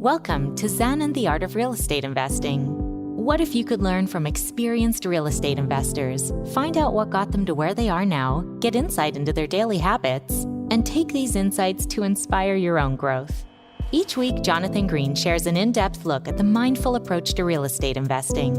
Welcome to Zen and the Art of Real Estate Investing. What if you could learn from experienced real estate investors, find out what got them to where they are now, get insight into their daily habits, and take these insights to inspire your own growth? Each week, Jonathan Green shares an in-depth look at the mindful approach to real estate investing.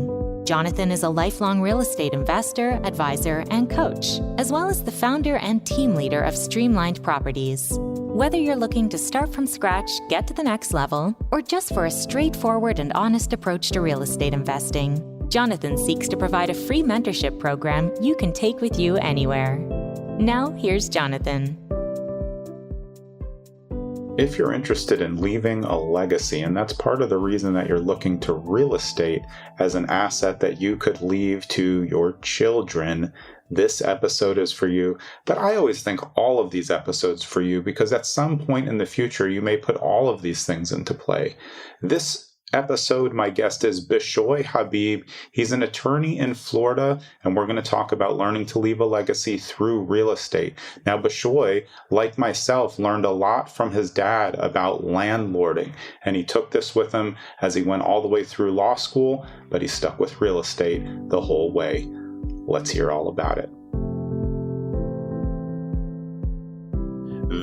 Jonathan is a lifelong real estate investor, advisor, and coach, as well as the founder and team leader of Streamlined Properties. Whether you're looking to start from scratch, get to the next level, or just for a straightforward and honest approach to real estate investing, Jonathan seeks to provide a free mentorship program you can take with you anywhere. Now, here's Jonathan. If you're interested in leaving a legacy, and that's part of the reason that you're looking to real estate as an asset that you could leave to your children, this episode is for you. But I always think all of these episodes for you because at some point in the future, you may put all of these things into play. This episode, my guest is Bishoy Habib. He's an attorney in Florida, and we're going to talk about learning to leave a legacy through real estate. Now, Bishoy, like myself, learned a lot from his dad about landlording, and he took this with him as he went all the way through law school, but he stuck with real estate the whole way. Let's hear all about it.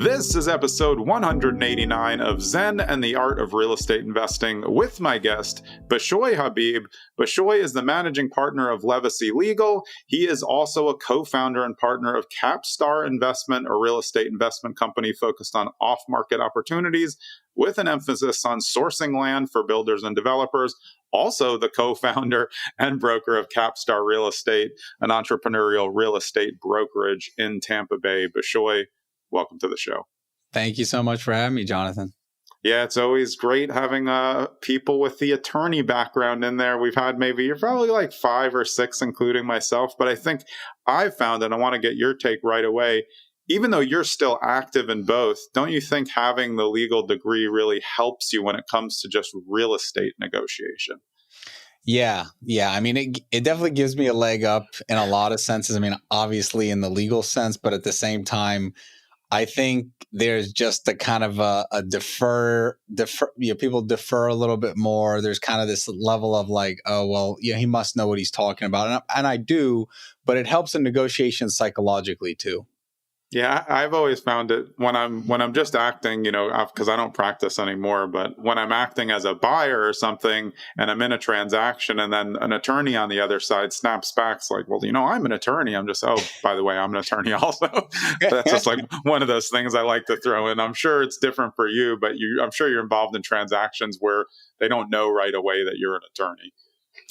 This is episode 189 of Zen and the Art of Real Estate Investing with my guest, Bishoy Habib. Bishoy is the managing partner of Levacy Legal. He is also a co-founder and partner of CapStar Investment, a real estate investment company focused on off-market opportunities with an emphasis on sourcing land for builders and developers. Also the co-founder and broker of CapStar Real Estate, an entrepreneurial real estate brokerage in Tampa Bay. Bishoy, welcome to the show. Thank you so much for having me, Jonathan. Yeah, it's always great having people with the attorney background in there. We've had you're probably like 5 or 6, including myself. But I think I've found, and I want to get your take right away, even though you're still active in both, don't you think having the legal degree really helps you when it comes to just real estate negotiation? Yeah. I mean, it definitely gives me a leg up in a lot of senses. I mean, obviously in the legal sense, but at the same time, I think there's just a kind of a defer, people defer a little bit more. There's kind of this level of like, oh, well, he must know what he's talking about. And I do, but it helps in negotiations psychologically too. Yeah, I've always found it when I'm just acting, because I don't practice anymore, but when I'm acting as a buyer or something and I'm in a transaction and then an attorney on the other side snaps back, it's like, well, I'm an attorney. I'm just, oh, by the way, I'm an attorney also. That's just like one of those things I like to throw in. I'm sure it's different for you, but I'm sure you're involved in transactions where they don't know right away that you're an attorney.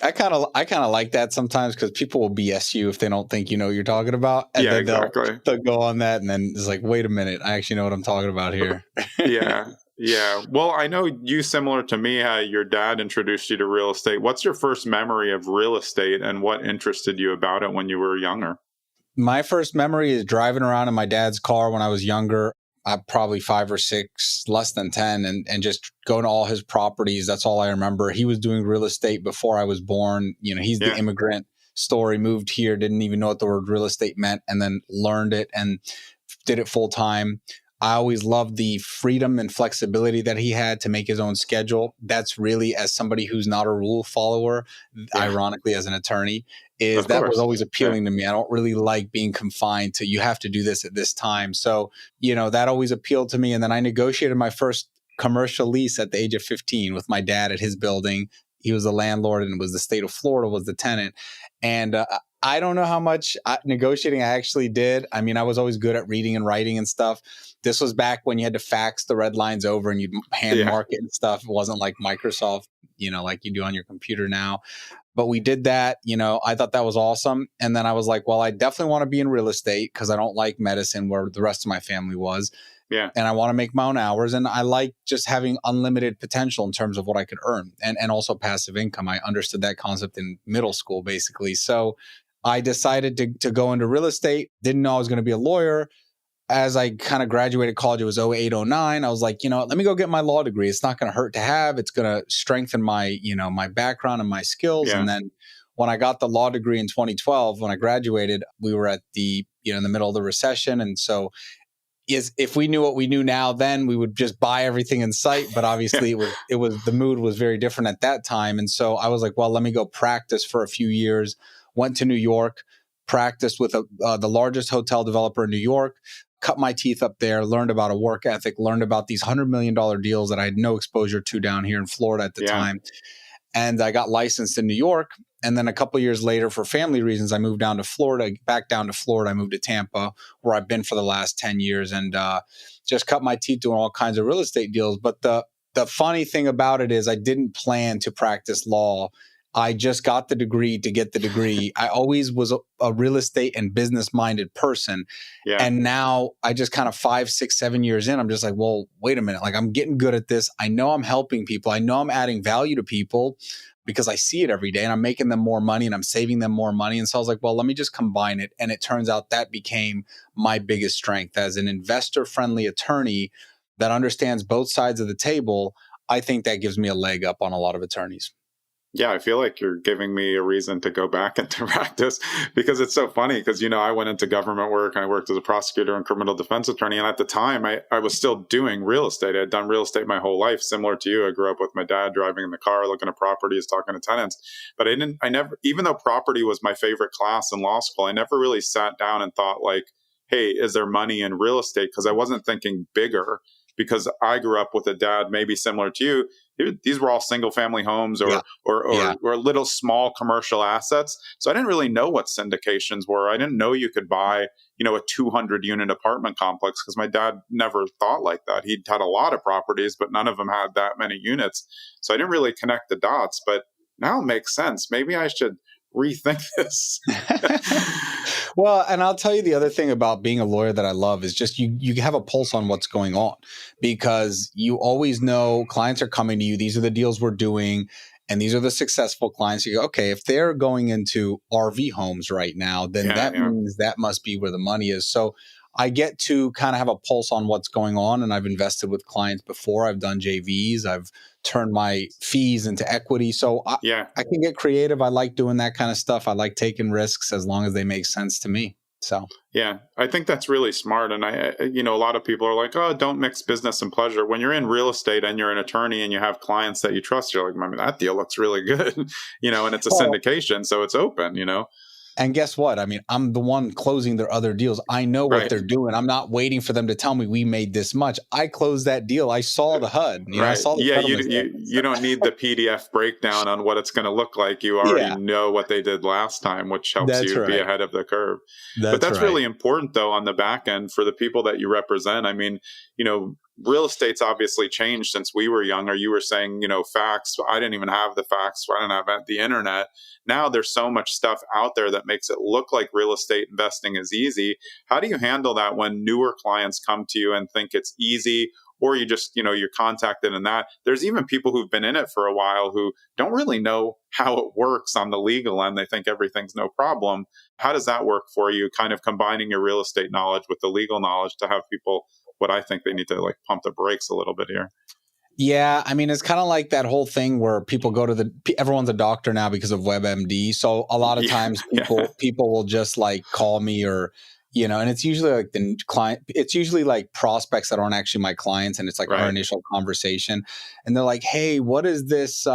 I kind of like that sometimes because people will BS you if they don't think you know what you're talking about. And yeah, then exactly. They'll go on that and then it's like, wait a minute, I actually know what I'm talking about here. Yeah. Well, I know you, similar to me, how your dad introduced you to real estate. What's your first memory of real estate and what interested you about it when you were younger? My first memory is driving around in my dad's car when I was younger. I'm probably 5 or 6, less than 10, and just going to all his properties. That's all I remember. He was doing real estate before I was born. He's the immigrant story, moved here, didn't even know what the word real estate meant, and then learned it and did it full time. I always loved the freedom and flexibility that he had to make his own schedule. That's really, as somebody who's not a rule follower, ironically as an attorney, was always appealing to me. I don't really like being confined to, you have to do this at this time. So, that always appealed to me. And then I negotiated my first commercial lease at the age of 15 with my dad at his building. He was the landlord and it was the state of Florida was the tenant. And I don't know how much negotiating I actually did. I mean, I was always good at reading and writing and stuff. This was back when you had to fax the red lines over and you'd hand mark it and stuff. It wasn't like Microsoft, like you do on your computer now. But we did that. I thought that was awesome. And then I was like, well, I definitely want to be in real estate because I don't like medicine where the rest of my family was. Yeah. And I want to make my own hours. And I like just having unlimited potential in terms of what I could earn and also passive income. I understood that concept in middle school, basically. So I decided to go into real estate. Didn't know I was going to be a lawyer. As I kind of graduated college, it was 08, 09. I was like, let me go get my law degree. It's not going to hurt to have. It's going to strengthen my, my background and my skills. Yeah. And then when I got the law degree in 2012, when I graduated, we were at the, in the middle of the recession. And so is if we knew what we knew now, then we would just buy everything in sight. But obviously it was the mood was very different at that time. And so I was like, well, let me go practice for a few years. Went to New York, practiced with the largest hotel developer in New York, cut my teeth up there, learned about a work ethic, learned about these $100 million deals that I had no exposure to down here in Florida at the time. And I got licensed in New York. And then a couple of years later, for family reasons, I moved down to Florida, back down to Florida. I moved to Tampa, where I've been for the last 10 years, and just cut my teeth doing all kinds of real estate deals. But the funny thing about it is I didn't plan to practice law. I just got the degree to get the degree. I always was a real estate and business-minded person. Yeah. And now I just kind of 5, 6, 7 years in, I'm just like, well, wait a minute. Like, I'm getting good at this. I know I'm helping people. I know I'm adding value to people because I see it every day, and I'm making them more money and I'm saving them more money. And so I was like, well, let me just combine it. And it turns out that became my biggest strength as an investor-friendly attorney that understands both sides of the table. I think that gives me a leg up on a lot of attorneys. Yeah, I feel like you're giving me a reason to go back into practice, because it's so funny because, I went into government work and I worked as a prosecutor and criminal defense attorney. And at the time, I was still doing real estate. I had done real estate my whole life, similar to you. I grew up with my dad driving in the car, looking at properties, talking to tenants. But I never, even though property was my favorite class in law school, I never really sat down and thought like, hey, is there money in real estate? Because I wasn't thinking bigger, because I grew up with a dad, maybe similar to you. These were all single family homes or little small commercial assets. So I didn't really know what syndications were. I didn't know you could buy, a 200 unit apartment complex, because my dad never thought like that. He'd had a lot of properties, but none of them had that many units. So I didn't really connect the dots, but now it makes sense. Maybe I should rethink this. Well, and I'll tell you the other thing about being a lawyer that I love is just you have a pulse on what's going on, because you always know clients are coming to you. These are the deals we're doing, and these are the successful clients. You go, okay, if they're going into RV homes right now, then that means that must be where the money is. So I get to kind of have a pulse on what's going on, and I've invested with clients before. I've done JVs. I've turned my fees into equity. So I can get creative. I like doing that kind of stuff. I like taking risks as long as they make sense to me. So yeah, I think that's really smart. And a lot of people are like, oh, don't mix business and pleasure. When you're in real estate and you're an attorney and you have clients that you trust, you're like, I mean, that deal looks really good, and it's a syndication, so it's open, And guess what? I mean, I'm the one closing their other deals. I know what they're doing. I'm not waiting for them to tell me we made this much. I closed that deal. I saw the HUD. I saw the you don't need the PDF breakdown on what it's going to look like. You already know what they did last time, which helps you be ahead of the curve. But that's really important, though, on the back end for the people that you represent. I mean, real estate's obviously changed since we were younger. You were saying, fax. I didn't even have the fax. I didn't have the internet. Now there's so much stuff out there that makes it look like real estate investing is easy. How do you handle that when newer clients come to you and think it's easy, or you just, you're contacted in that? There's even people who've been in it for a while who don't really know how it works on the legal end. They think everything's no problem. How does that work for you, kind of combining your real estate knowledge with the legal knowledge to have people, what I think they need to pump the brakes a little bit here? Yeah, I mean, it's kind of like that whole thing where people go to everyone's a doctor now because of WebMD. So a lot of times people will just call me, or, and it's usually like the client, it's usually like prospects that aren't actually my clients. And it's like our initial conversation, and they're like, hey, what is this?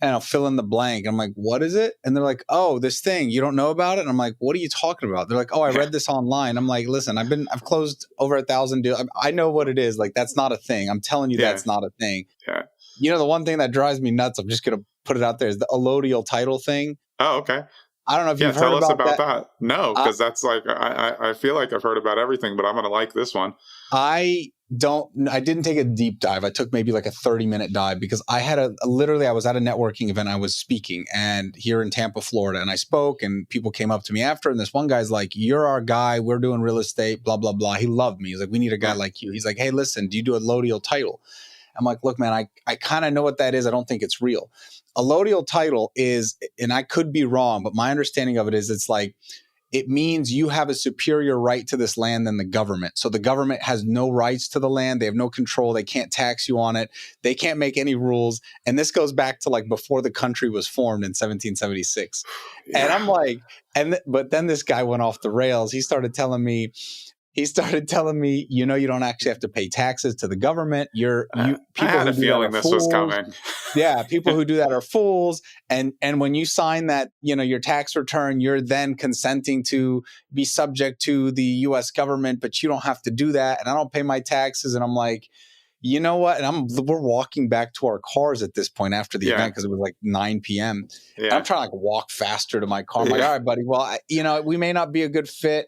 And I'll fill in the blank. I'm like, what is it? And they're like, oh, this thing, you don't know about it? And I'm like, what are you talking about? They're like, oh, I read this online. I'm like, listen, I've closed over 1,000 deals. I know what it is. Like, that's not a thing. I'm telling you, that's not a thing. Yeah. The one thing that drives me nuts, I'm just going to put it out there, is the allodial title thing. Oh, okay. I don't know if you've heard about that. Tell us about that. No, because that's I feel like I've heard about everything, but I'm going to like this one. I didn't take a deep dive. I took maybe like a 30-minute dive, because I had I was at a networking event. I was speaking and here in Tampa, Florida, and I spoke, and people came up to me after, and this one guy's like, you're our guy. We're doing real estate, blah, blah, blah. He loved me. He's like, we need a guy like you. He's like, hey, listen, do you do a allodial title? I'm like, look, man, I kind of know what that is. I don't think it's real. Allodial title is, and I could be wrong, but my understanding of it is it means you have a superior right to this land than the government. So the government has no rights to the land. They have no control. They can't tax you on it. They can't make any rules. And this goes back to before the country was formed in 1776. Yeah. And I'm like, but then this guy went off the rails. He started telling me, he started telling me, you don't actually have to pay taxes to the government. I People had who a do that feeling are this was fools. coming. Yeah, people who do that are fools. And when you sign that, your tax return, you're then consenting to be subject to the U.S. government, but you don't have to do that. And I don't pay my taxes. And I'm like, you know what? And we're walking back to our cars at this point after the event because it was like 9 p.m. And I'm trying to walk faster to my car. I'm like, all right, buddy. Well, we may not be a good fit.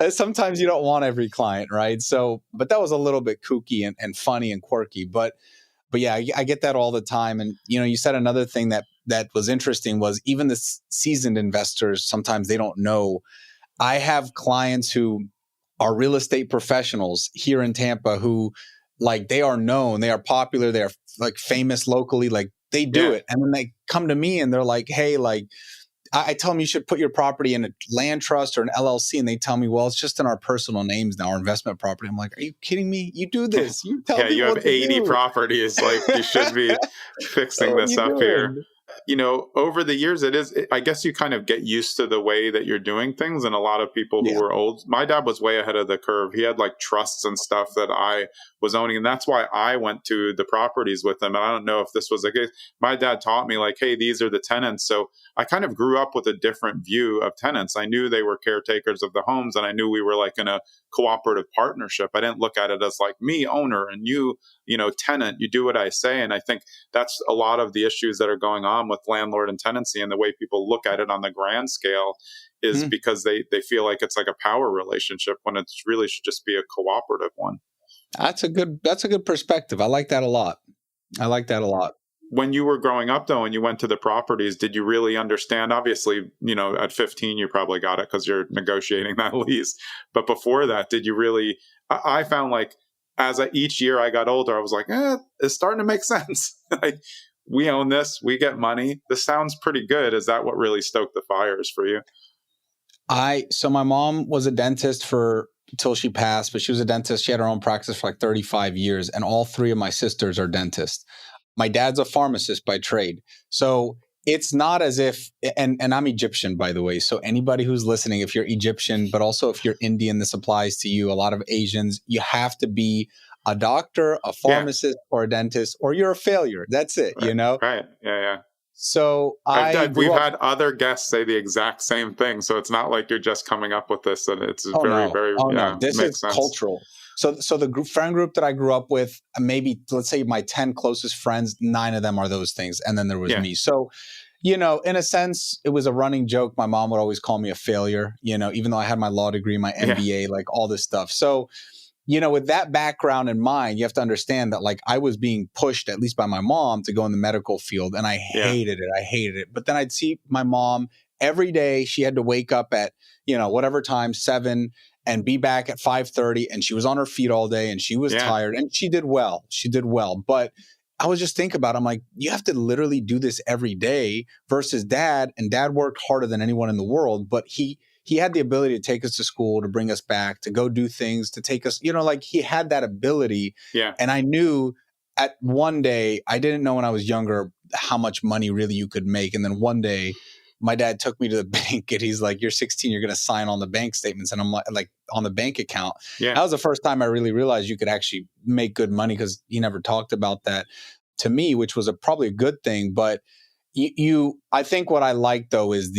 Sometimes you don't want every client, right? So, but that was a little bit kooky and funny and quirky. But yeah, I get that all the time. And, you said another thing that was interesting was even the seasoned investors, sometimes they don't know. I have clients who are real estate professionals here in Tampa who they are known, they are popular, they're famous locally, they do it. And then they come to me and they're like, hey, I tell them you should put your property in a land trust or an LLC. And they tell me, well, it's just in our personal names now, our investment property. I'm like, are you kidding me? You do this. You tell people you have what to 80 do. properties. You should be fixing this up here. Over the years, I guess you kind of get used to the way that you're doing things. And a lot of people who were old, my dad was way ahead of the curve. He had trusts and stuff that I was owning. And that's why I went to the properties with him. And I don't know if this was the case. My dad taught me hey, these are the tenants. So I kind of grew up with a different view of tenants. I knew they were caretakers of the homes and I knew we were in a cooperative partnership. I didn't look at it as me, owner, and you, tenant, you do what I say. And I think that's a lot of the issues that are going on with landlord and tenancy and the way people look at it on the grand scale is because they feel like it's a power relationship when it really should just be a cooperative one. That's a good perspective. I like that a lot. When you were growing up, though, and you went to the properties, did you really understand? Obviously, at 15, you probably got it because you're negotiating that lease. But before that, did you really? I found as each year I got older, I was like, it's starting to make sense. We own this, we get money. This sounds pretty good. Is that what really stoked the fires for you? So my mom was a dentist until she passed, but she was a dentist. She had her own practice for 35 years. And all three of my sisters are dentists. My dad's a pharmacist by trade. So it's not as if, and I'm Egyptian, by the way. So anybody who's listening, if you're Egyptian, but also if you're Indian, this applies to you. A lot of Asians, you have to be a doctor, a pharmacist, or a dentist, or you're a failure. That's it, Right. Yeah. So we've had other guests say the exact same thing. So it's not like you're just coming up with this, and it's no. This is sense. Cultural. So the friend group that I grew up with, maybe let's say my 10 closest friends, 9 of them are those things. And then there was me. So, in a sense, it was a running joke. My mom would always call me a failure, even though I had my law degree, my MBA, all this stuff. So, with that background in mind, you have to understand that I was being pushed, at least by my mom, to go in the medical field. And I hated it. But then I'd see my mom every day. She had to wake up at, whatever time, 7, and be back at 5:30. And she was on her feet all day and she was tired and she did well. But I was just thinking about it. I'm like, you have to literally do this every day versus dad. And dad worked harder than anyone in the world, but he had the ability to take us to school, to bring us back, to go do things, to take us, he had that ability. Yeah. And I knew at one day, I didn't know when I was younger how much money really you could make. And then one day, my dad took me to the bank and he's like, you're 16, you're going to sign on the bank statements. And I'm like on the bank account. Yeah. That was the first time I really realized you could actually make good money because he never talked about that to me, which was probably a good thing. But I think what I like though is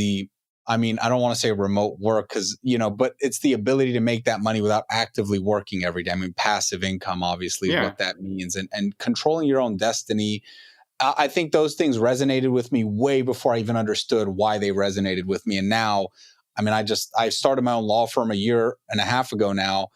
I don't want to say remote work because, but it's the ability to make that money without actively working every day. Passive income, obviously, is what that means and controlling your own destiny. I think those things resonated with me way before I even understood why they resonated with me. And now, I started my own law firm 1.5 years ago now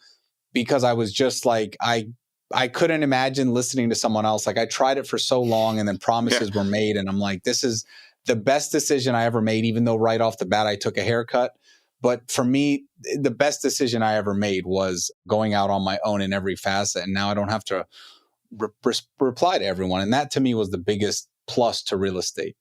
because I was just I couldn't imagine listening to someone else. I tried it for so long and then promises were made. And I'm like, this is the best decision I ever made, even though right off the bat, I took a haircut. But for me, the best decision I ever made was going out on my own in every facet. And now I don't have to reply to everyone. And that to me was the biggest plus to real estate.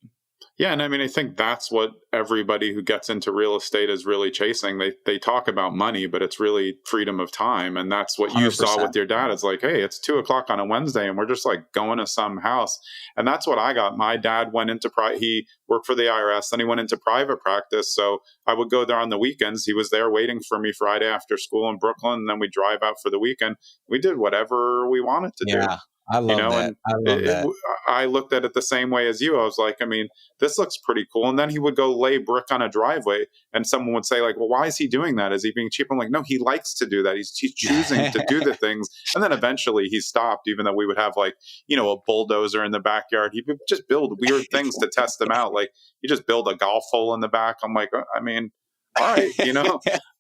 Yeah, and I mean, I think that's what everybody who gets into real estate is really chasing. They talk about money, but it's really freedom of time, and that's what you saw 100%. with your dad. It's like, hey, it's 2 o'clock on a Wednesday, and we're just like going to some house, and that's what I got. My dad went into he worked for the IRS, then he went into private practice. So I would go there on the weekends. He was there waiting for me Friday after school in Brooklyn, and then we drive out for the weekend. We did whatever we wanted to do. Yeah, I love that. And I love that. I looked at it the same way as you. I was like, I mean, this looks pretty cool. And then he would go lay brick on a driveway, and someone would say, like, well, why is he doing that? Is he being cheap? I'm like, no, he likes to do that. He's choosing to do the things. And then eventually he stopped, even though we would have like, a bulldozer in the backyard. He would just build weird things to test them out. Like, you just build a golf hole in the back. I'm like, I mean, all right,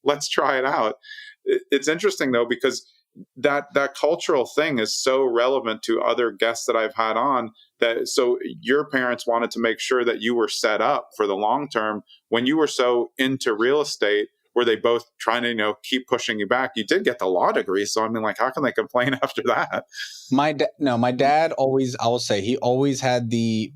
let's try it out. It's interesting though, because that cultural thing is so relevant to other guests that I've had on. That so your parents wanted to make sure that you were set up for the long term. When you were so into real estate, were they both trying to keep pushing you back? You did get the law degree, so I mean, like, how can they complain after that? My dad always, I will say, he always had the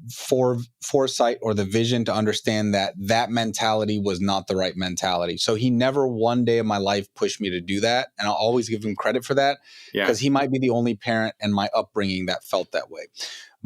foresight or the vision to understand that mentality was not the right mentality. So he never one day of my life pushed me to do that. And I'll always give him credit for that, because he might be the only parent in my upbringing that felt that way.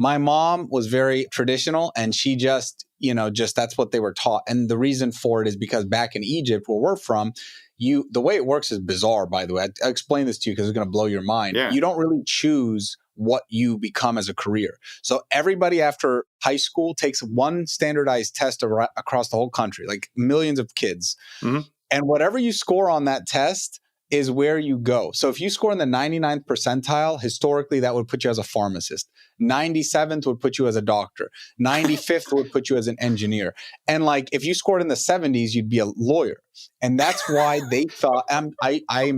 My mom was very traditional, and she just that's what they were taught. And the reason for it is because back in Egypt, where we're from, the way it works is bizarre, by the way. I'll explain this to you because it's going to blow your mind. Yeah. You don't really choose what you become as a career. So everybody after high school takes one standardized test across the whole country, like millions of kids. Mm-hmm. And whatever you score on that test is where you go. So if you score in the 99th percentile, historically, that would put you as a pharmacist. 97th would put you as a doctor. 95th would put you as an engineer. And like, if you scored in the 70s, you'd be a lawyer. And that's why they thought, I'm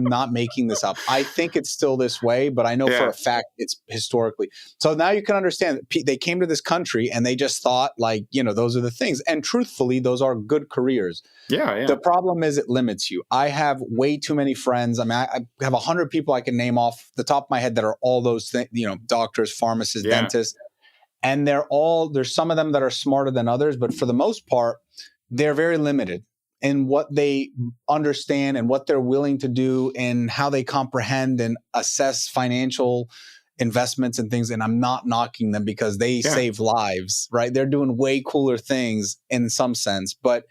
not making this up. I think it's still this way, but I know for a fact it's historically. So now you can understand that they came to this country and they just thought like, those are the things. And truthfully, those are good careers. Yeah. The problem is it limits you. I have way too many friends. I mean, I have 100 people I can name off the top of my head that are all those things, doctors, pharmacists, dentists. And there's some of them that are smarter than others, but for the most part, they're very limited in what they understand and what they're willing to do and how they comprehend and assess financial investments and things. And I'm not knocking them because they save lives, right? They're doing way cooler things in some sense, but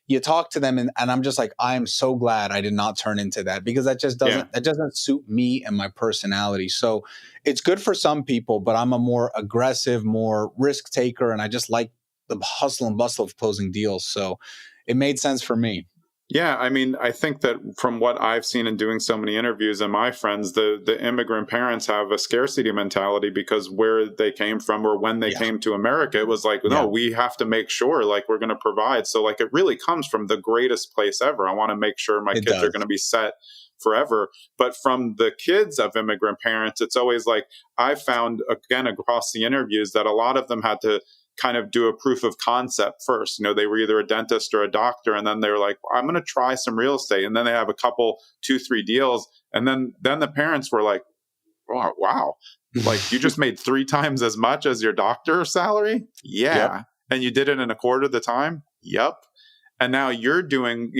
you talk to them and I'm just like, I'm so glad I did not turn into that, because that just doesn't suit me and my personality. So it's good for some people, but I'm a more aggressive, more risk taker. And I just like the hustle and bustle of closing deals. So it made sense for me. Yeah, I mean, I think that from what I've seen in doing so many interviews and my friends, the immigrant parents have a scarcity mentality because where they came from or when they came to America, it was like, no, we have to make sure like we're going to provide. So like it really comes from the greatest place ever. I want to make sure my kids are going to be set forever. But from the kids of immigrant parents, it's always like I found, again, across the interviews that a lot of them had to kind of do a proof of concept first. They were either a dentist or a doctor, and then they're like, I'm going to try some real estate. And then they have a couple, 2-3 deals. And then the parents were like, oh, wow, like you just made 3 times as much as your doctor salary? Yeah. Yep. And you did it in a quarter of the time? Yep. And now you're doing,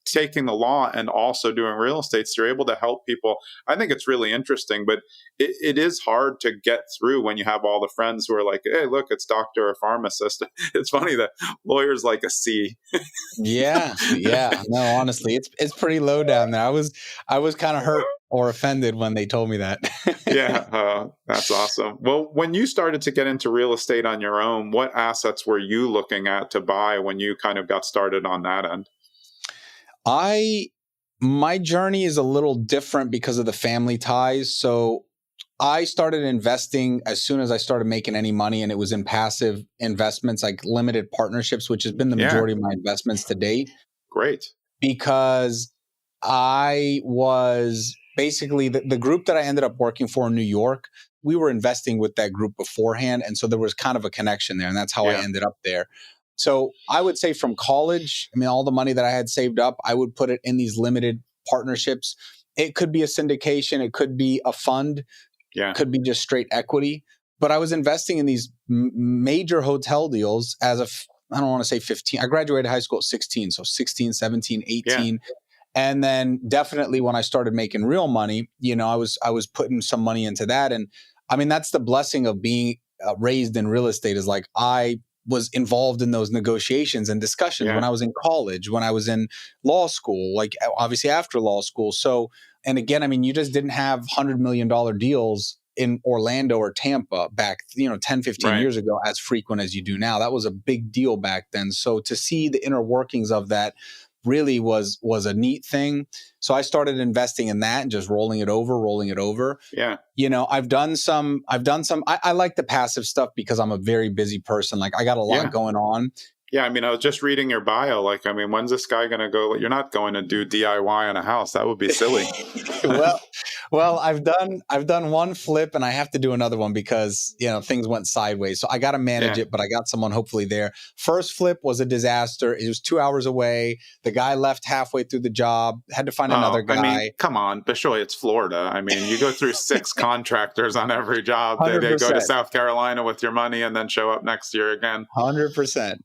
taking the law and also doing real estate. So you're able to help people. I think it's really interesting, but it is hard to get through when you have all the friends who are like, hey, look, it's doctor or pharmacist. It's funny that lawyers like a C. Yeah. No, honestly, it's pretty low down there. I was kind of hurt or offended when they told me that. That's awesome. Well, when you started to get into real estate on your own, what assets were you looking at to buy when you kind of got started on that end? My journey is a little different because of the family ties. So I started investing as soon as I started making any money, and it was in passive investments like limited partnerships, which has been the majority of my investments to date. Great. Because I was basically the group that I ended up working for in New York, we were investing with that group beforehand. And so there was kind of a connection there, and that's how I ended up there. So I would say from college, I mean, all the money that I had saved up, I would put it in these limited partnerships. It could be a syndication. It could be a fund. It could be just straight equity. But I was investing in these major hotel deals as I don't want to say 15. I graduated high school at 16. So 16, 17, Yeah. 18. And then definitely when I started making real money, I was putting some money into that. And I mean, that's the blessing of being raised in real estate, is like I was involved in those negotiations and discussions when I was in college, when I was in law school, like obviously after law school. So, and again, I mean, you just didn't have $100 million deals in Orlando or Tampa back, 10, 15 years ago, as frequent as you do now. That was a big deal back then. So to see the inner workings of that really was a neat thing. So I started investing in that and just rolling it over. Yeah. I've done some, I like the passive stuff because I'm a very busy person. Like I got a lot going on. Yeah, I mean, I was just reading your bio. Like, I mean, when's this guy going to go? You're not going to do DIY on a house. That would be silly. Well, I've done one flip and I have to do another one because, things went sideways. So I got to manage it, but I got someone hopefully there. First flip was a disaster. It was 2 hours away. The guy left halfway through the job, had to find another guy. I mean, come on, Bishoy, it's Florida. I mean, you go through 6 contractors on every job. They go to South Carolina with your money and then show up next year again. 100%.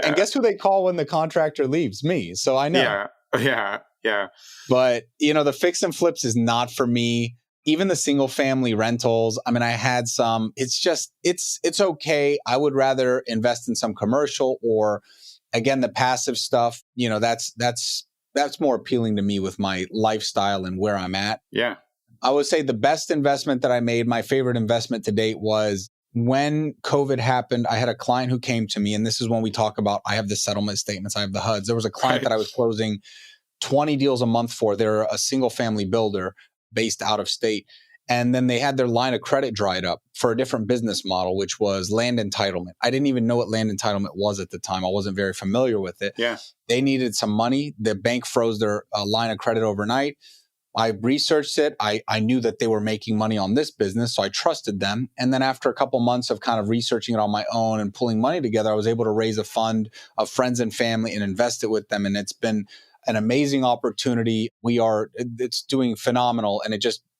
And guess who they call when the contractor leaves? Me. So I know. Yeah. But, the fix and flips is not for me. Even the single family rentals. I mean, I had some, it's just, it's okay. I would rather invest in some commercial or again, the passive stuff, that's more appealing to me with my lifestyle and where I'm at. Yeah. I would say the best investment that I made, my favorite investment to date, was when COVID happened. I had a client who came to me, and this is when we talk about, I have the settlement statements, I have the HUDs. There was a client that I was closing 20 deals a month for. They're a single family builder based out of state. And then they had their line of credit dried up for a different business model, which was land entitlement. I didn't even know what land entitlement was at the time. I wasn't very familiar with it. Yeah. They needed some money. The bank froze their line of credit overnight. I researched it. I knew that they were making money on this business, so I trusted them. And then after a couple months of kind of researching it on my own and pulling money together, I was able to raise a fund of friends and family and invest it with them. And it's been an amazing opportunity. It's doing phenomenal. And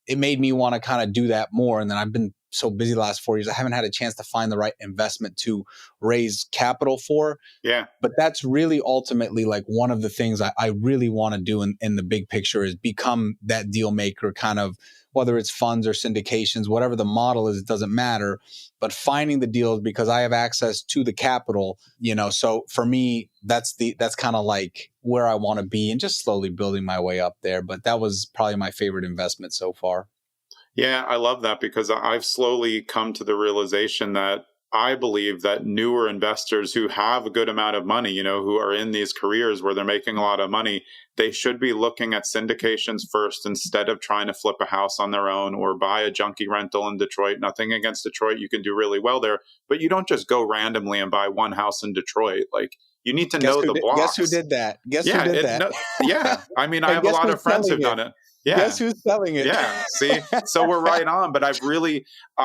it made me want to kind of do that more. And then I've been so busy the last 4 years, I haven't had a chance to find the right investment to raise capital for. Yeah. But that's really ultimately like one of the things I really want to do in the big picture is become that deal maker, kind of, whether it's funds or syndications, whatever the model is, it doesn't matter. But finding the deals, because I have access to the capital, so for me, that's kind of like where I want to be and just slowly building my way up there. But that was probably my favorite investment so far. Yeah, I love that because I've slowly come to the realization that I believe that newer investors who have a good amount of money, who are in these careers where they're making a lot of money, they should be looking at syndications first instead of trying to flip a house on their own or buy a junky rental in Detroit. Nothing against Detroit. You can do really well there, but you don't just go randomly and buy one house in Detroit. Like, you need to know the blocks. Guess who did that? Yeah. I mean, I have a lot of friends who've done it. Yeah. Guess who's selling it? Yeah. See, so we're right on. But I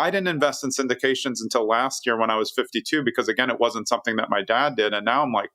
didn't invest in syndications until last year when I was 52, because again, it wasn't something that my dad did. And now I'm like,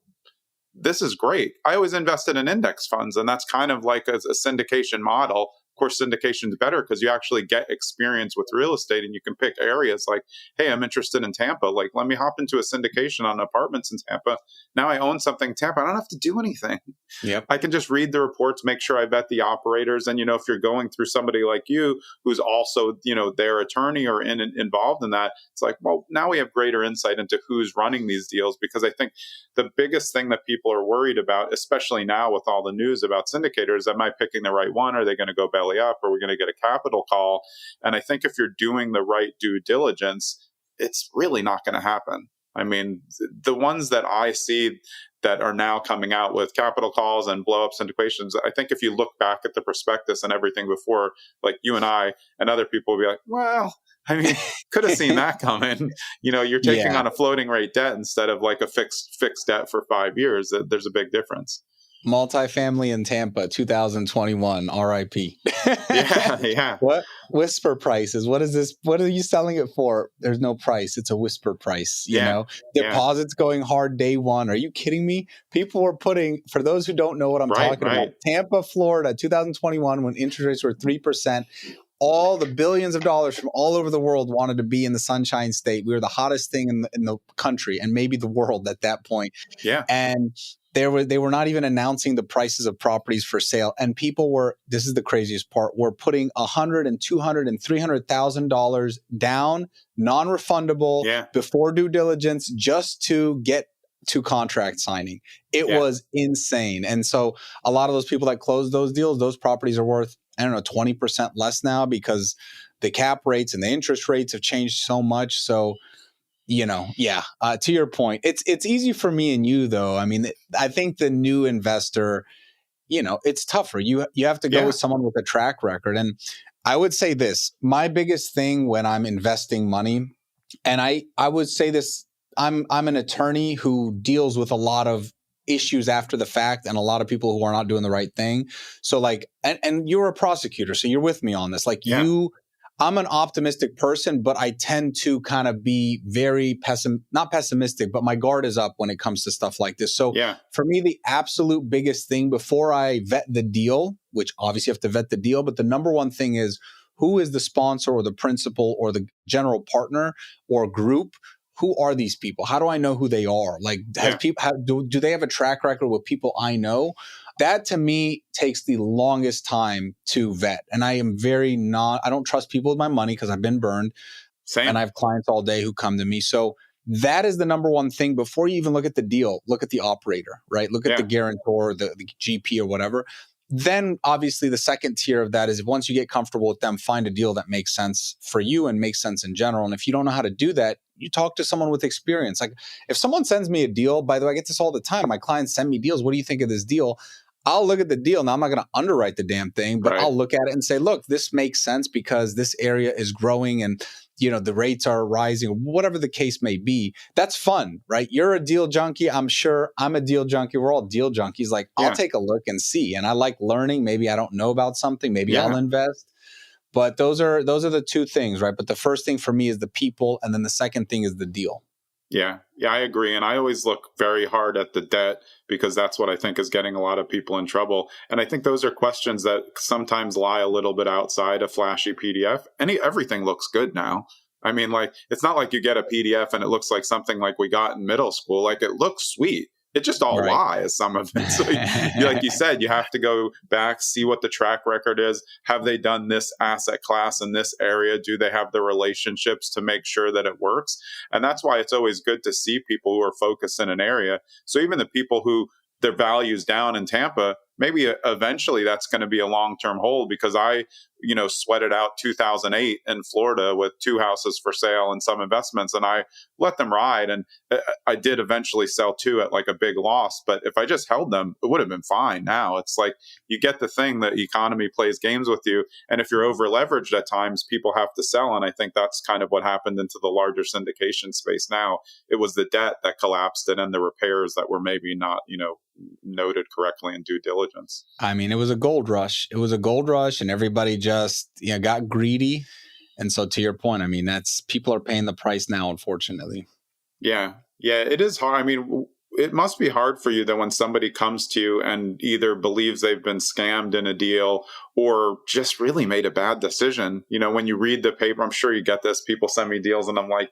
this is great. I always invested in index funds, and that's kind of like a syndication model. Of course, syndication is better because you actually get experience with real estate and you can pick areas like, hey, I'm interested in Tampa. Like, let me hop into a syndication on apartments in Tampa. Now I own something in Tampa. I don't have to do anything. Yep. I can just read the reports, make sure I vet the operators. And, if you're going through somebody like you, who's also, their attorney or involved in that, it's like, well, now we have greater insight into who's running these deals. Because I think the biggest thing that people are worried about, especially now with all the news about syndicators, am I picking the right one? Are they going to go belly up? Are we going to get a capital call? And I think if you're doing the right due diligence, it's really not going to happen. I mean, the ones that I see that are now coming out with capital calls and blow up syndications, I think if you look back at the prospectus and everything before, like you and I and other people will be like, well, I mean, could have seen that coming. You're taking on a floating rate debt instead of like a fixed debt for 5 years. There's a big difference. Multifamily in Tampa, 2021, RIP. Yeah. What? Whisper prices. What is this? What are you selling it for? There's no price. It's a whisper price. Deposits going hard day one. Are you kidding me? People were putting, for those who don't know what I'm talking about, Tampa, Florida, 2021, when interest rates were 3%. all the billions of dollars from all over the world wanted to be in the Sunshine State. We were the hottest thing in the country and maybe the world at that point. Yeah. And they were not even announcing the prices of properties for sale. And people were, this is the craziest part, were putting $100,000 and $200,000 and $300,000 down, non-refundable, before due diligence, just to get to contract signing. It was insane. And so a lot of those people that closed those deals, those properties are worth, I don't know, 20% less now because the cap rates and the interest rates have changed so much. So, to your point, it's easy for me and you, though. I mean, I think the new investor, it's tougher. You have to go with someone with a track record. And I would say this, my biggest thing when I'm investing money, and I would say this, I'm an attorney who deals with a lot of issues after the fact and a lot of people who are not doing the right thing. So like, and you're a prosecutor, so you're with me on this. Like I'm an optimistic person, but I tend to kind of be very not pessimistic, but my guard is up when it comes to stuff like this. So for me, the absolute biggest thing before I vet the deal, which obviously you have to vet the deal, but the number one thing is who is the sponsor or the principal or the general partner or group? Who are these people? How do I know who they are? Like, do they have a track record with people I know? That to me takes the longest time to vet. And I am I don't trust people with my money because I've been burned. Same. And I have clients all day who come to me. So that is the number one thing before you even look at the deal. Look at the operator, right? Look at the guarantor, the GP or whatever. Then obviously the second tier of that is once you get comfortable with them, find a deal that makes sense for you and makes sense in general. And if you don't know how to do that, you talk to someone with experience. Like if someone sends me a deal, by the way, I get this all the time. My clients send me deals. What do you think of this deal? I'll look at the deal. Now I'm not going to underwrite the damn thing, but I'll look at it and say, look, this makes sense because this area is growing and the rates are rising, whatever the case may be. That's fun, right? You're a deal junkie. I'm sure I'm a deal junkie. We're all deal junkies. Like I'll take a look and see. And I like learning. Maybe I don't know about something. Maybe I'll invest. But those are the two things, right? But the first thing for me is the people. And then the second thing is the deal. Yeah, I agree. And I always look very hard at the debt because that's what I think is getting a lot of people in trouble. And I think those are questions that sometimes lie a little bit outside a flashy PDF. Everything looks good now. I mean, like, it's not like you get a PDF and it looks like something like we got in middle school. Like, it looks sweet. It just all lies, some of it. So like you said, you have to go back, see what the track record is. Have they done this asset class in this area? Do they have the relationships to make sure that it works? And that's why it's always good to see people who are focused in an area. So even the people who their value's down in Tampa, maybe eventually that's going to be a long-term hold because I, sweated out 2008 in Florida with 2 houses for sale and some investments, and I let them ride. And I did eventually sell 2 at like a big loss. But if I just held them, it would have been fine. Now it's like you get the thing that economy plays games with you. And if you're over leveraged at times, people have to sell. And I think that's kind of what happened into the larger syndication space now. It was the debt that collapsed it and the repairs that were maybe not, noted correctly in due diligence. I mean, it was a gold rush. And everybody just got greedy. And so to your point, I mean, people are paying the price now, unfortunately. Yeah, it is hard. I mean, it must be hard for you that when somebody comes to you and either believes they've been scammed in a deal or just really made a bad decision. When you read the paper, I'm sure you get this. People send me deals and I'm like,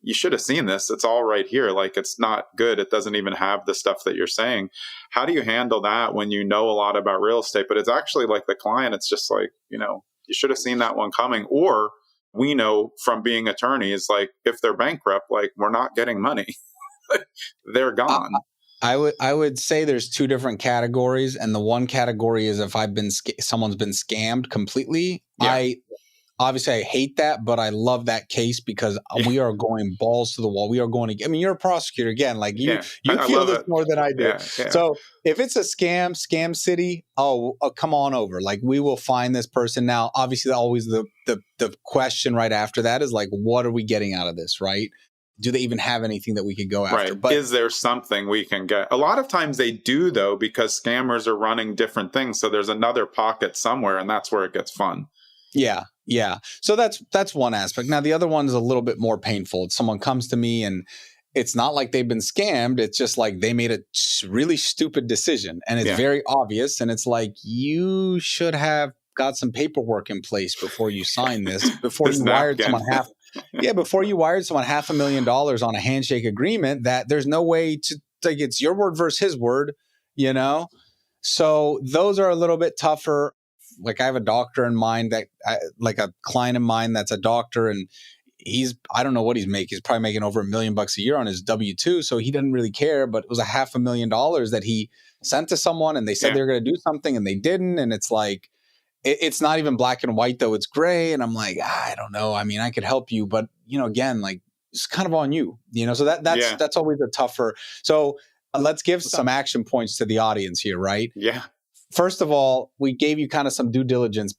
you should have seen this. It's all right here. Like, it's not good. It doesn't even have the stuff that you're saying. How do you handle that when you know a lot about real estate, but it's actually like the client, it's just like, you should have seen that one coming. Or we know from being attorneys, like if they're bankrupt, like we're not getting money. They're gone. I would say there's 2 different categories. And the one category is if someone's been scammed completely. Obviously, I hate that, but I love that case because we are going balls to the wall. We are going to, I mean, you're a prosecutor again, like you feel this more than I do. Yeah. So if it's a scam city, come on over. Like we will find this person. Now, obviously, always the question right after that is like, what are we getting out of this, right? Do they even have anything that we could go after? Right. But is there something we can get? A lot of times they do, though, because scammers are running different things. So there's another pocket somewhere, and that's where it gets fun. Yeah. So that's one aspect. Now, the other one is a little bit more painful. Someone comes to me and it's not like they've been scammed. It's just like they made a really stupid decision and it's very obvious. And it's like, you should have got some paperwork in place before you sign this, before This you wired napkin. someone before you wired someone $500,000 on a handshake agreement, that there's no way to like, it's your word versus his word, you know? So those are a little bit tougher. Like I have a doctor in mind like a client of mine that's a doctor, and I don't know what he's making. He's probably making over $1 million a year on his W-2. So he doesn't really care, but it was $500,000 that he sent to someone, and they said they were going to do something and they didn't. And it's like, it's not even black and white though. It's gray. And I'm like, I don't know. I mean, I could help you, but again, like it's kind of on you, so that's always a tougher. So let's give some action points to the audience here, right? Yeah. First of all, we gave you kind of some due diligence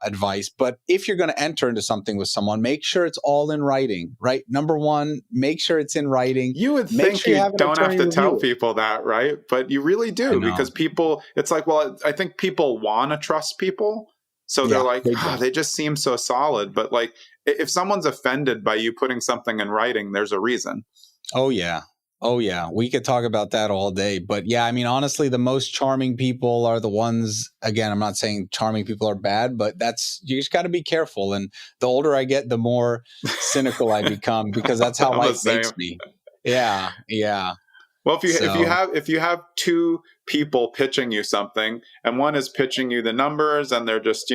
advice, but if you're going to enter into something with someone, make sure it's all in writing, right? Number one, make sure it's in writing. You would think you don't have to tell people that, right? But you really do, because people, it's like, well, I think people want to trust people. So they're like, they just seem so solid. But like, if someone's offended by you putting something in writing, there's a reason. Oh, yeah. Oh, yeah. We could talk about that all day. But yeah, I mean, honestly, the most charming people are the ones, again, I'm not saying charming people are bad, but you just got to be careful. And the older I get, the more cynical I become, because that's how life makes me. Yeah. Yeah. Well, if you have two people pitching you something, and one is pitching you the numbers, and they're just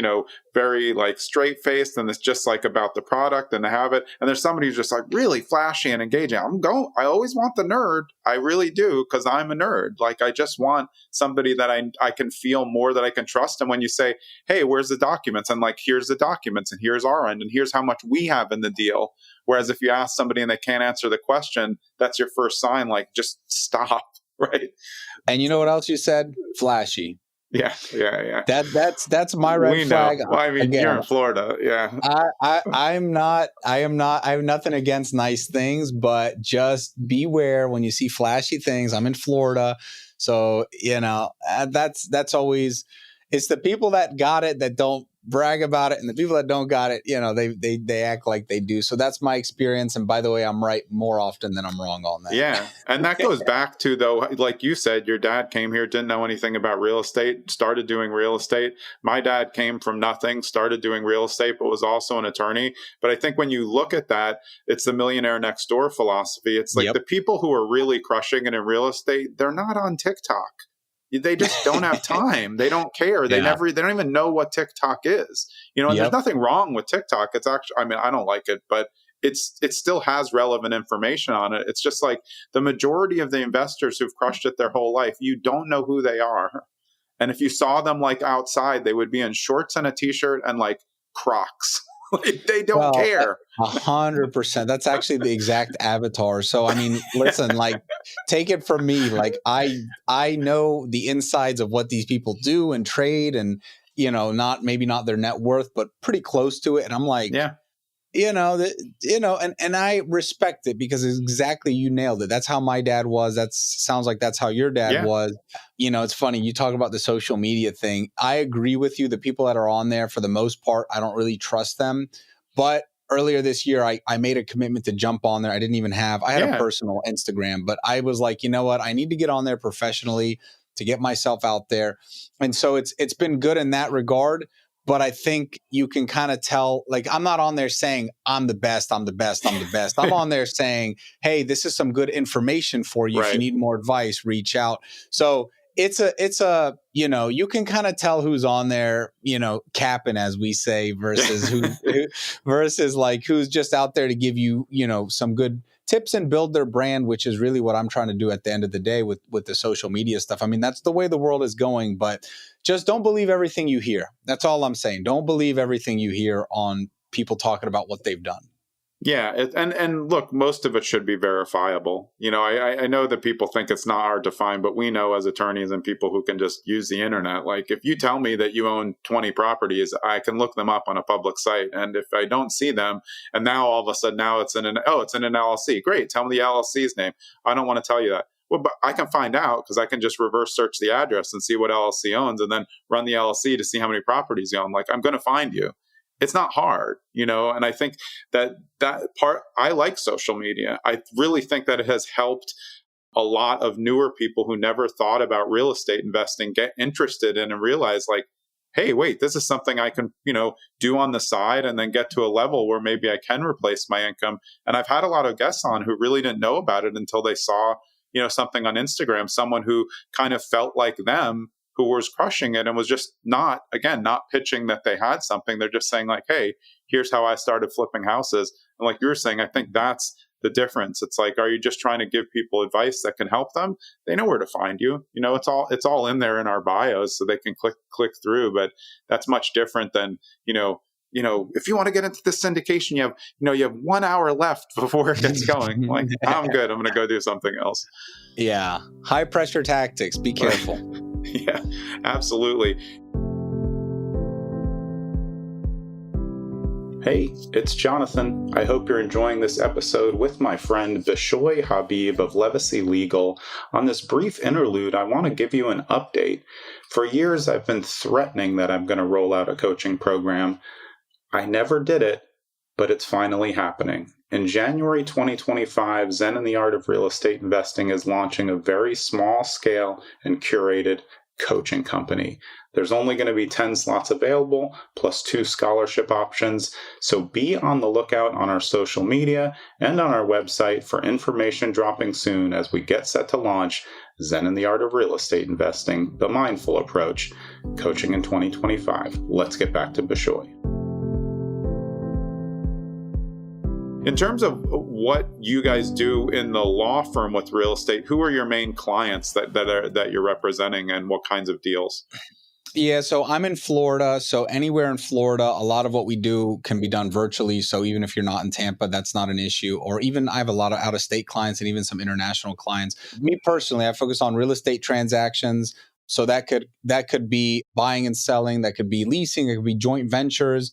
very like straight faced, and it's just like about the product, and they have it, and there's somebody who's just like really flashy and engaging. I always want the nerd. I really do, because I'm a nerd. Like I just want somebody that I can feel more, that I can trust. And when you say, hey, where's the documents? I'm like, here's the documents, and here's our end, and here's how much we have in the deal. Whereas if you ask somebody and they can't answer the question, that's your first sign, like just stop, right? And you know what else you said? Flashy. Yeah. That's my red flag. Well, I mean, again, you're in Florida. Yeah. I am not, I have nothing against nice things, but just beware when you see flashy things. I'm in Florida. So, that's always, it's the people that got it that don't brag about it, and the people that don't got it, they act like they do. So that's my experience. And by the way, I'm right more often than I'm wrong on that. Yeah. And that goes back to, though, like you said, your dad came here, didn't know anything about real estate, started doing real estate. My dad came from nothing, started doing real estate, but was also an attorney. But I think when you look at that, it's the millionaire next door philosophy. It's like the people who are really crushing it in real estate, they're not on TikTok. They just don't have time. They don't care. They don't even know what TikTok is. And there's nothing wrong with TikTok. It's actually, I mean, I don't like it, but it still has relevant information on it. It's just like the majority of the investors who've crushed it their whole life, you don't know who they are. And if you saw them like outside, they would be in shorts and a t-shirt and like Crocs. They don't care. 100%. That's actually the exact avatar. So, I mean, listen, like, take it from me. Like, I know the insides of what these people do and trade, and, maybe not their net worth, but pretty close to it. And I'm like, and I respect it, because it's exactly, you nailed it. That's how my dad was. That sounds like that's how your dad was. It's funny. You talk about the social media thing. I agree with you. The people that are on there, for the most part, I don't really trust them. But earlier this year, I made a commitment to jump on there. I had a personal Instagram, but I was like, you know what? I need to get on there professionally to get myself out there. And so it's been good in that regard. But I think you can kind of tell, like, I'm not on there saying I'm the best. I'm on there saying, hey, this is some good information for you. Right. If you need more advice, reach out. So it's a you can kind of tell who's on there, capping, as we say, versus versus like who's just out there to give you, some good tips and build their brand, which is really what I'm trying to do at the end of the day with the social media stuff. I mean, that's the way the world is going, but just don't believe everything you hear. That's all I'm saying. Don't believe everything you hear on people talking about what they've done. Yeah. And look, most of it should be verifiable. I know that people think it's not hard to find, but we know as attorneys and people who can just use the internet, like if you tell me that you own 20 properties, I can look them up on a public site. And if I don't see them, and now all of a sudden now it's in an LLC. Great. Tell me the LLC's name. I don't want to tell you that. Well, but I can find out, because I can just reverse search the address and see what LLC owns, and then run the LLC to see how many properties you own. Like, I'm going to find you. It's not hard, and I think that part, I like social media. I really think that it has helped a lot of newer people who never thought about real estate investing get interested in and realize, like, hey, wait, this is something I can, do on the side and then get to a level where maybe I can replace my income. And I've had a lot of guests on who really didn't know about it until they saw, something on Instagram, someone who kind of felt like them, who was crushing it and was just not pitching that they had something. They're just saying like, hey, here's how I started flipping houses. And like you were saying, I think that's the difference. It's like, are you just trying to give people advice that can help them? They know where to find you. It's all in there in our bios, so they can click through. But that's much different than, if you want to get into this syndication, you have 1 hour left before it gets going. Like, I'm good. I'm going to go do something else. Yeah. High pressure tactics. Be careful. Yeah, absolutely. Hey, it's Jonathan. I hope you're enjoying this episode with my friend Bishoy Habib of Levacy Legal. On this brief interlude, I want to give you an update. For years, I've been threatening that I'm going to roll out a coaching program. I never did it, but it's finally happening. In January 2025, Zen and the Art of Real Estate Investing is launching a very small scale and curated coaching company. There's only going to be 10 slots available, plus 2 scholarship options. So be on the lookout on our social media and on our website for information dropping soon as we get set to launch Zen and the Art of Real Estate Investing, the Mindful Approach, coaching in 2025. Let's get back to Bishoy. In terms of what you guys do in the law firm with real estate, who are your main clients that you're representing, and what kinds of deals? Yeah, so I'm in Florida. So anywhere in Florida, a lot of what we do can be done virtually. So even if you're not in Tampa, that's not an issue. Or even I have a lot of out-of-state clients and even some international clients. Me personally, I focus on real estate transactions. So that could be buying and selling, that could be leasing, it could be joint ventures,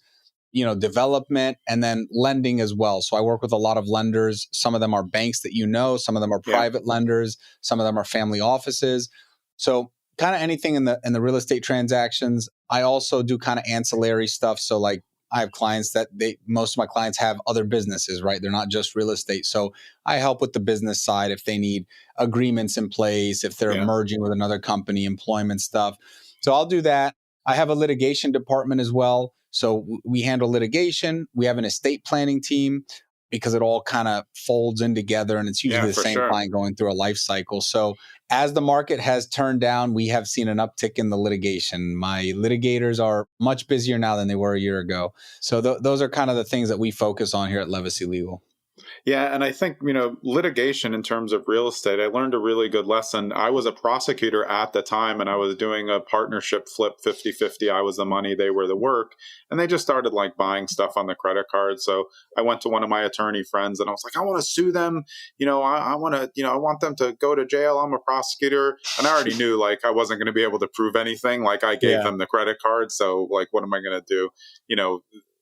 development, and then lending as well. So I work with a lot of lenders. Some of them are banks that some of them are private lenders, some of them are family offices. So kind of anything in the real estate transactions. I also do kind of ancillary stuff. So like I have clients that most of my clients have other businesses, right? They're not just real estate. So I help with the business side if they need agreements in place, if they're merging with another company, employment stuff. So I'll do that. I have a litigation department as well. So we handle litigation. We have an estate planning team because it all kind of folds in together, and it's usually the same client going through a life cycle. So as the market has turned down, we have seen an uptick in the litigation. My litigators are much busier now than they were a year ago. So those are kind of the things that we focus on here at Levacy Legal. Yeah. And I think, litigation in terms of real estate, I learned a really good lesson. I was a prosecutor at the time, and I was doing a partnership flip 50-50. I was the money, they were the work. And they just started like buying stuff on the credit card. So I went to one of my attorney friends and I was like, I want to sue them. I want them to go to jail. I'm a prosecutor. And I already knew like I wasn't going to be able to prove anything. Like I gave them the credit card. So like, what am I going to do?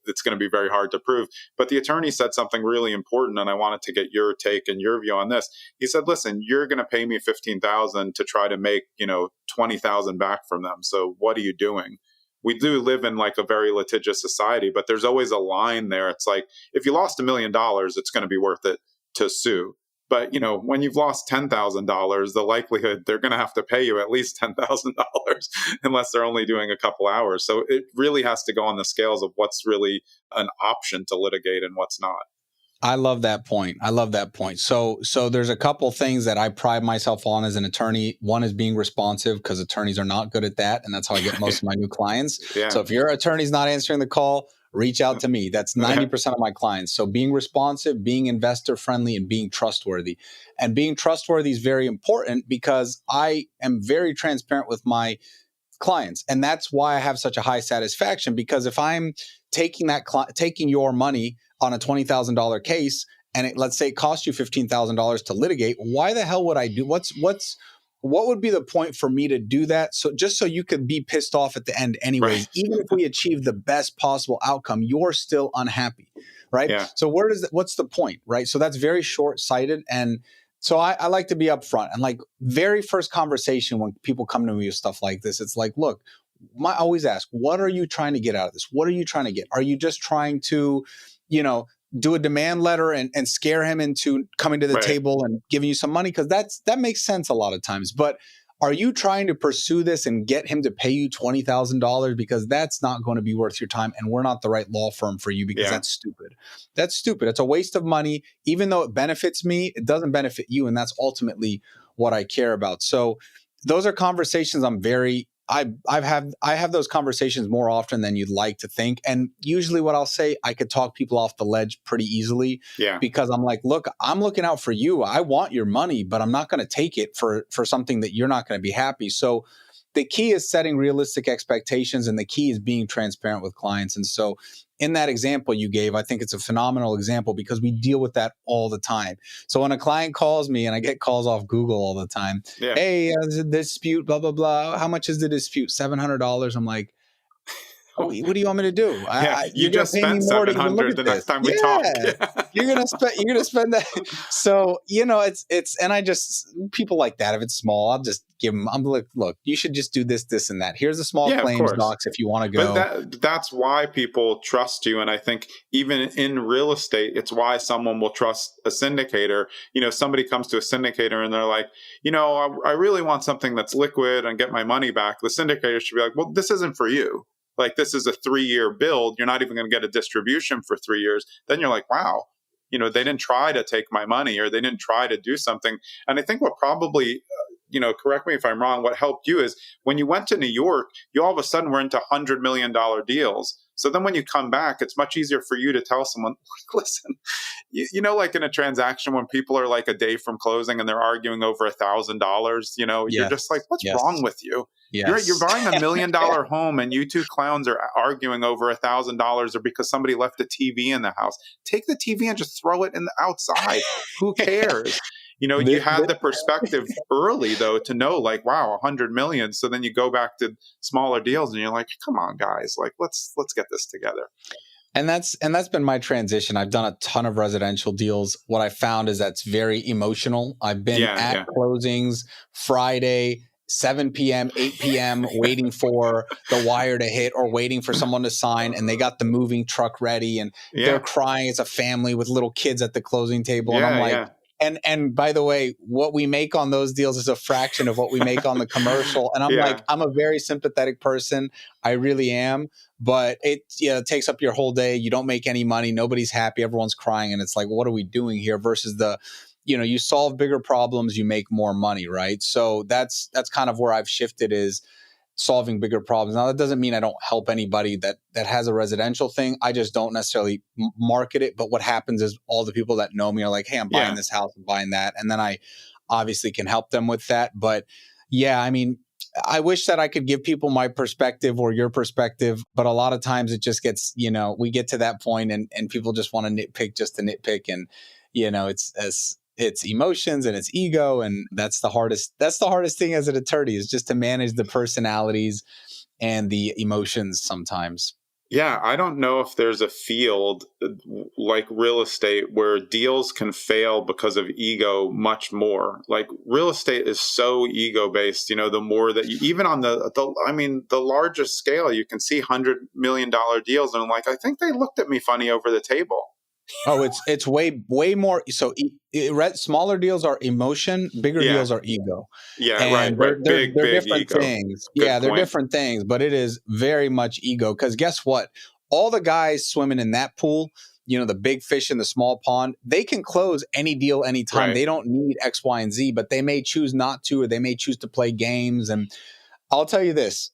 It's going to be very hard to prove. But the attorney said something really important, and I wanted to get your take and your view on this. He said, listen, you're going to pay me $15,000 to try to make, $20,000 back from them. So what are you doing? We do live in like a very litigious society, but there's always a line there. It's like, if you lost $1 million, it's going to be worth it to sue. But, when you've lost $10,000, the likelihood they're going to have to pay you at least $10,000 unless they're only doing a couple hours. So it really has to go on the scales of what's really an option to litigate and what's not. I love that point. So there's a couple things that I pride myself on as an attorney. One is being responsive, because attorneys are not good at that. And that's how I get most of my new clients. Yeah. So if your attorney's not answering the call, reach out to me. That's 90% of my clients. So being responsive, being investor friendly, and being trustworthy. And being trustworthy is very important because I am very transparent with my clients. And that's why I have such a high satisfaction, because if I'm taking your money on a $20,000 case, and let's say it costs you $15,000 to litigate, why the hell would I do? What would be the point for me to do that? So just so you could be pissed off at the end anyways, right. Even if we achieve the best possible outcome, you're still unhappy, right? Yeah. So what's the point, right? So that's very short-sighted. And so I like to be upfront. And like very first conversation when people come to me with stuff like this, it's like, look, I always ask, what are you trying to get out of this? What are you trying to get? Are you just trying to, do a demand letter and scare him into coming to the table and giving you some money? Because that makes sense a lot of times. But are you trying to pursue this and get him to pay you $20,000? Because that's not going to be worth your time. And we're not the right law firm for you because that's stupid. That's stupid. It's a waste of money. Even though it benefits me, it doesn't benefit you. And that's ultimately what I care about. So those are conversations I have those conversations more often than you'd like to think. And usually what I'll say, I could talk people off the ledge pretty easily because I'm like, look, I'm looking out for you. I want your money, but I'm not going to take it for something that you're not going to be happy. So the key is setting realistic expectations, and the key is being transparent with clients. And so in that example you gave, I think it's a phenomenal example because we deal with that all the time. So when a client calls me, and I get calls off Google all the time, hey, there's a dispute, blah, blah, blah. How much is the dispute? $700. I'm like, what do you want me to do? You just spent $700 the next time we talk. You're gonna spend that. So it's and I just, people like that, if it's small, I'll just give them. I'm like, look, you should just do this, this, and that. Here's the small claims docs if you want to go. But that's why people trust you, and I think even in real estate, it's why someone will trust a syndicator. Somebody comes to a syndicator and they're like, I really want something that's liquid and get my money back. The syndicator should be like, well, this isn't for you. Like, this is a 3-year build. You're not even going to get a distribution for 3 years. Then you're like, wow, they didn't try to take my money, or they didn't try to do something. And I think what probably, correct me if I'm wrong, what helped you is when you went to New York, you all of a sudden were into $100 million deals. So then when you come back, it's much easier for you to tell someone, listen, like in a transaction when people are like a day from closing and they're arguing over $1,000, you're just like, what's wrong with you? Yes. You're buying $1 million home and you two clowns are arguing over $1,000 or because somebody left a TV in the house. Take the TV and just throw it in the outside. Who cares? You had the perspective early though to know like, wow, 100 million. So then you go back to smaller deals and you're like, come on, guys, like let's get this together. And that's been my transition. I've done a ton of residential deals. What I found is that's very emotional. I've been at closings Friday, 7 p.m., 8 p.m., waiting for the wire to hit or waiting for someone to sign, and they got the moving truck ready and they're crying. It's a family with little kids at the closing table. And I'm like, and by the way, what we make on those deals is a fraction of what we make on the commercial. And I'm like, I'm a very sympathetic person. I really am. But it takes up your whole day. You don't make any money. Nobody's happy. Everyone's crying. And it's like, what are we doing here? Versus you solve bigger problems, you make more money, right? So that's kind of where I've shifted, is solving bigger problems. Now, that doesn't mean I don't help anybody that has a residential thing. I just don't necessarily market it. But what happens is all the people that know me are like, hey, I'm buying this house, I'm buying that. And then I obviously can help them with that. But I mean, I wish that I could give people my perspective or your perspective, but a lot of times it just gets, we get to that point and people just want to nitpick just to nitpick. And, it's emotions and it's ego. And that's the hardest thing as an attorney, is just to manage the personalities and the emotions sometimes. Yeah, I don't know if there's a field like real estate where deals can fail because of ego much more. Like real estate is so ego based, the more that you, even on the largest scale, you can see $100 million deals. And I'm like, I think they looked at me funny over the table. Oh, it's way more. So smaller deals are emotion, bigger deals are ego. Yeah, and right. They're Big different ego. things. They're different things, but it is very much ego. Because guess what? All the guys swimming in that pool, the big fish in the small pond, they can close any deal anytime. Right. They don't need X, Y, and Z, but they may choose not to, or they may choose to play games. And I'll tell you this.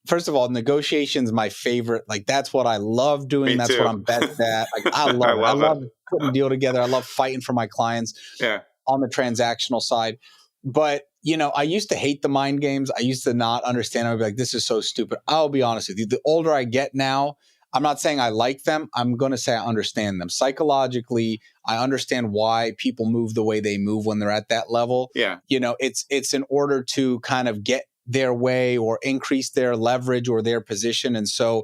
First of all, negotiations my favorite. Like that's what I love doing. Me That's too. what I'm best at. Like I love putting a deal together. I love fighting for my clients on the transactional side. But, I used to hate the mind games. I used to not understand. I'd be like, this is so stupid. I'll be honest with you. The older I get now, I'm not saying I like them. I'm going to say I understand them. Psychologically, I understand why people move the way they move when they're at that level. Yeah. It's in order to kind of get their way or increase their leverage or their position. And so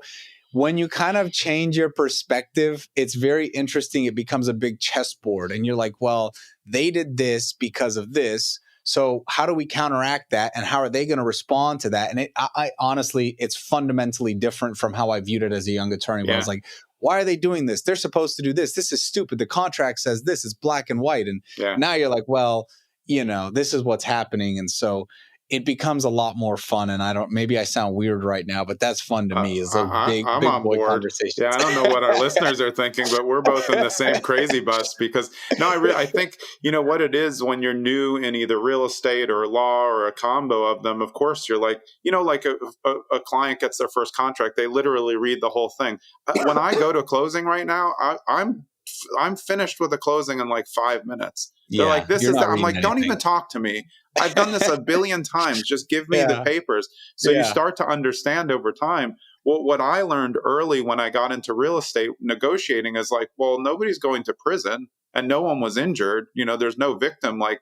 when you kind of change your perspective, it's very interesting. It becomes a big chessboard and you're like, well, they did this because of this. So how do we counteract that? And how are they going to respond to that? And I honestly, it's fundamentally different from how I viewed it as a young attorney. Where I was like, why are they doing this? They're supposed to do this. This is stupid. The contract says this is black and white. And now you're like, well, this is what's happening. And so it becomes a lot more fun. And maybe I sound weird right now, but that's fun to me, is those big on boy board. conversations. Yeah, I don't know what our listeners are thinking, but we're both in the same crazy bus because I think, what it is when you're new in either real estate or law or a combo of them, of course, you're like, like a client gets their first contract, they literally read the whole thing. When I go to closing right now, I'm finished with a closing in like 5 minutes. They're like, this is I'm like, don't even talk to me. I've done this a billion times. Just give me the papers. So you start to understand over time. What I learned early when I got into real estate negotiating is like, well, nobody's going to prison and no one was injured. There's no victim. Like,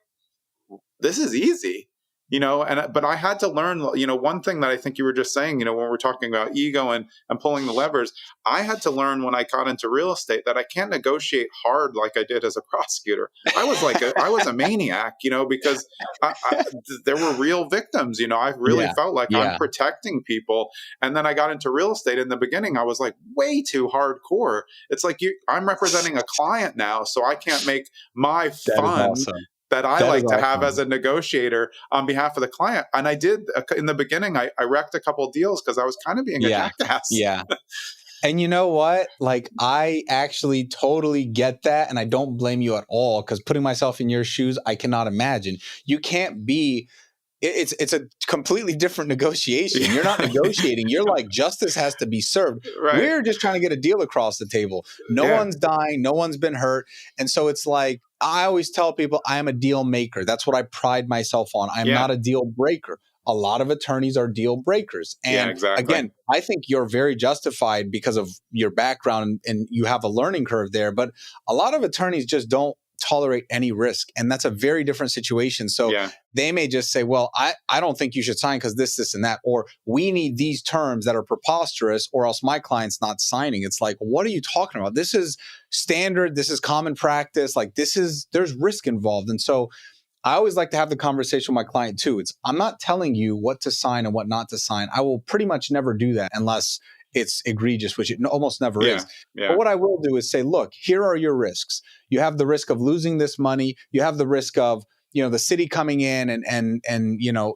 this is easy. But I had to learn, one thing that I think you were just saying, when we're talking about ego and pulling the levers, I had to learn when I got into real estate that I can't negotiate hard like I did as a prosecutor. I was a maniac, because there were real victims. I really felt like I'm protecting people. And then I got into real estate. In the beginning, I was like way too hardcore. It's like I'm representing a client now, so I can't make my fun that I like to have as a negotiator on behalf of the client. And I did, in the beginning, I wrecked a couple of deals because I was kind of being a jackass. Yeah. And you know what? Like, I actually totally get that. And I don't blame you at all, because putting myself in your shoes, I cannot imagine. You can't be... It's a completely different negotiation. You're not negotiating. You're like, justice has to be served. Right. We're just trying to get a deal across the table. No one's dying. No one's been hurt. And so it's like, I always tell people I am a deal maker. That's what I pride myself on. I'm not a deal breaker. A lot of attorneys are deal breakers. And again, I think you're very justified because of your background and you have a learning curve there. But a lot of attorneys just don't tolerate any risk. And that's a very different situation. So they may just say, well, I don't think you should sign because this, and that, or we need these terms that are preposterous or else my client's not signing. It's like, what are you talking about? This is standard. This is common practice. Like, there's risk involved. And so I always like to have the conversation with my client too. I'm not telling you what to sign and what not to sign. I will pretty much never do that unless it's egregious, which it almost never is. Yeah. But what I will do is say, look, here are your risks. You have the risk of losing this money. You have the risk of, the city coming in and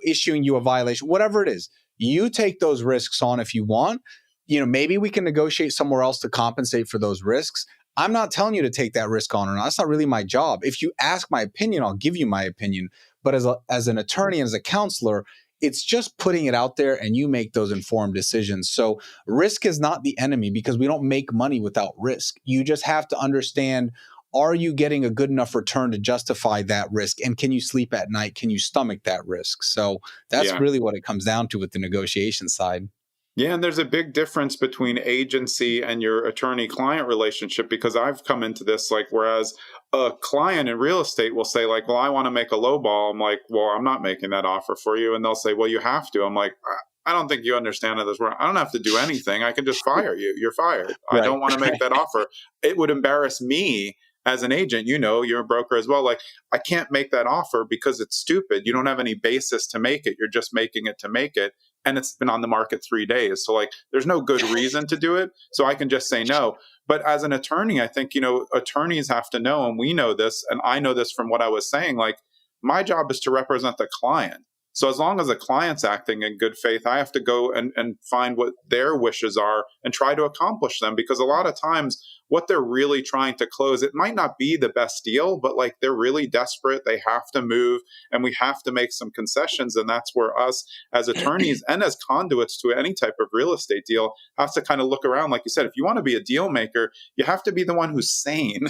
issuing you a violation, whatever it is. You take those risks on if you want. Maybe we can negotiate somewhere else to compensate for those risks. I'm not telling you to take that risk on or not. That's not really my job. If you ask my opinion, I'll give you my opinion. But as an attorney and as a counselor, it's just putting it out there and you make those informed decisions. So risk is not the enemy because we don't make money without risk. You just have to understand, are you getting a good enough return to justify that risk? And can you sleep at night? Can you stomach that risk? So that's really what it comes down to with the negotiation side. Yeah, and there's a big difference between agency and your attorney-client relationship, because I've come into this, like, whereas a client in real estate will say, like, well, I want to make a low ball. I'm like, well, I'm not making that offer for you. And they'll say, well, you have to. I'm like, I don't think you understand how this works. I don't have to do anything. I can just fire you. You're fired. Right. I don't want to make that offer. It would embarrass me as an agent. You're a broker as well. Like, I can't make that offer because it's stupid. You don't have any basis to make it. You're just making it to make it. And it's been on the market 3 days. So, like, there's no good reason to do it. So I can just say no. But as an attorney, I think, attorneys have to know, and we know this, and I know this from what I was saying, like, my job is to represent the client. So as long as the client's acting in good faith, I have to go and find what their wishes are and try to accomplish them. Because a lot of times what they're really trying to close, it might not be the best deal, but like, they're really desperate. They have to move and we have to make some concessions. And that's where us as attorneys and as conduits to any type of real estate deal have to kind of look around. Like you said, if you want to be a deal maker, you have to be the one who's sane.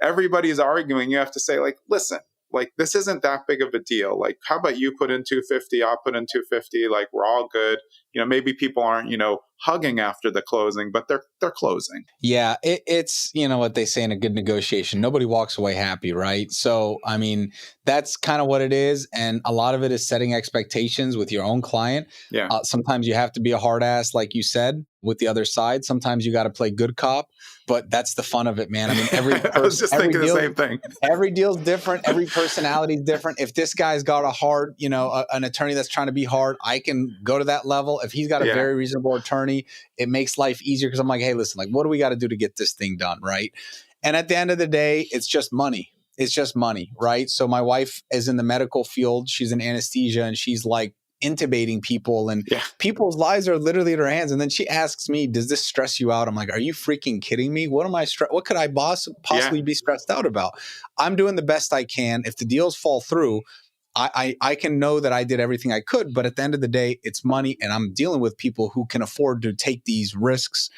Everybody's arguing. You have to say, like, listen, like, this isn't that big of a deal. Like, how about you put in 250, I'll put in 250, like, we're all good. Maybe people aren't, hugging after the closing, but they're closing. Yeah, it's, what they say in a good negotiation, nobody walks away happy, right? So, I mean, that's kind of what it is. And a lot of it is setting expectations with your own client. Yeah. Sometimes you have to be a hard ass, like you said, with the other side. Sometimes you got to play good cop, but that's the fun of it, man. I mean, I was just thinking the same thing. Every deal's different. Every personality is different. If this guy's got a hard, an attorney that's trying to be hard, I can go to that level. If he's got a very reasonable attorney, it makes life easier because I'm like, hey, listen, like, what do we got to do to get this thing done, right? And at the end of the day, it's just money. it's just money, right? So my wife is in the medical field. She's in anesthesia, and she's like intubating people, and Yeah. people's lives are literally in her hands. And then she asks me, does this stress you out? I'm like, are you freaking kidding me? What could I possibly be stressed out about? I'm doing the best I can. If the deals fall through, I can know that I did everything I could, but at the end of the day, it's money, and I'm dealing with people who can afford to take these risks.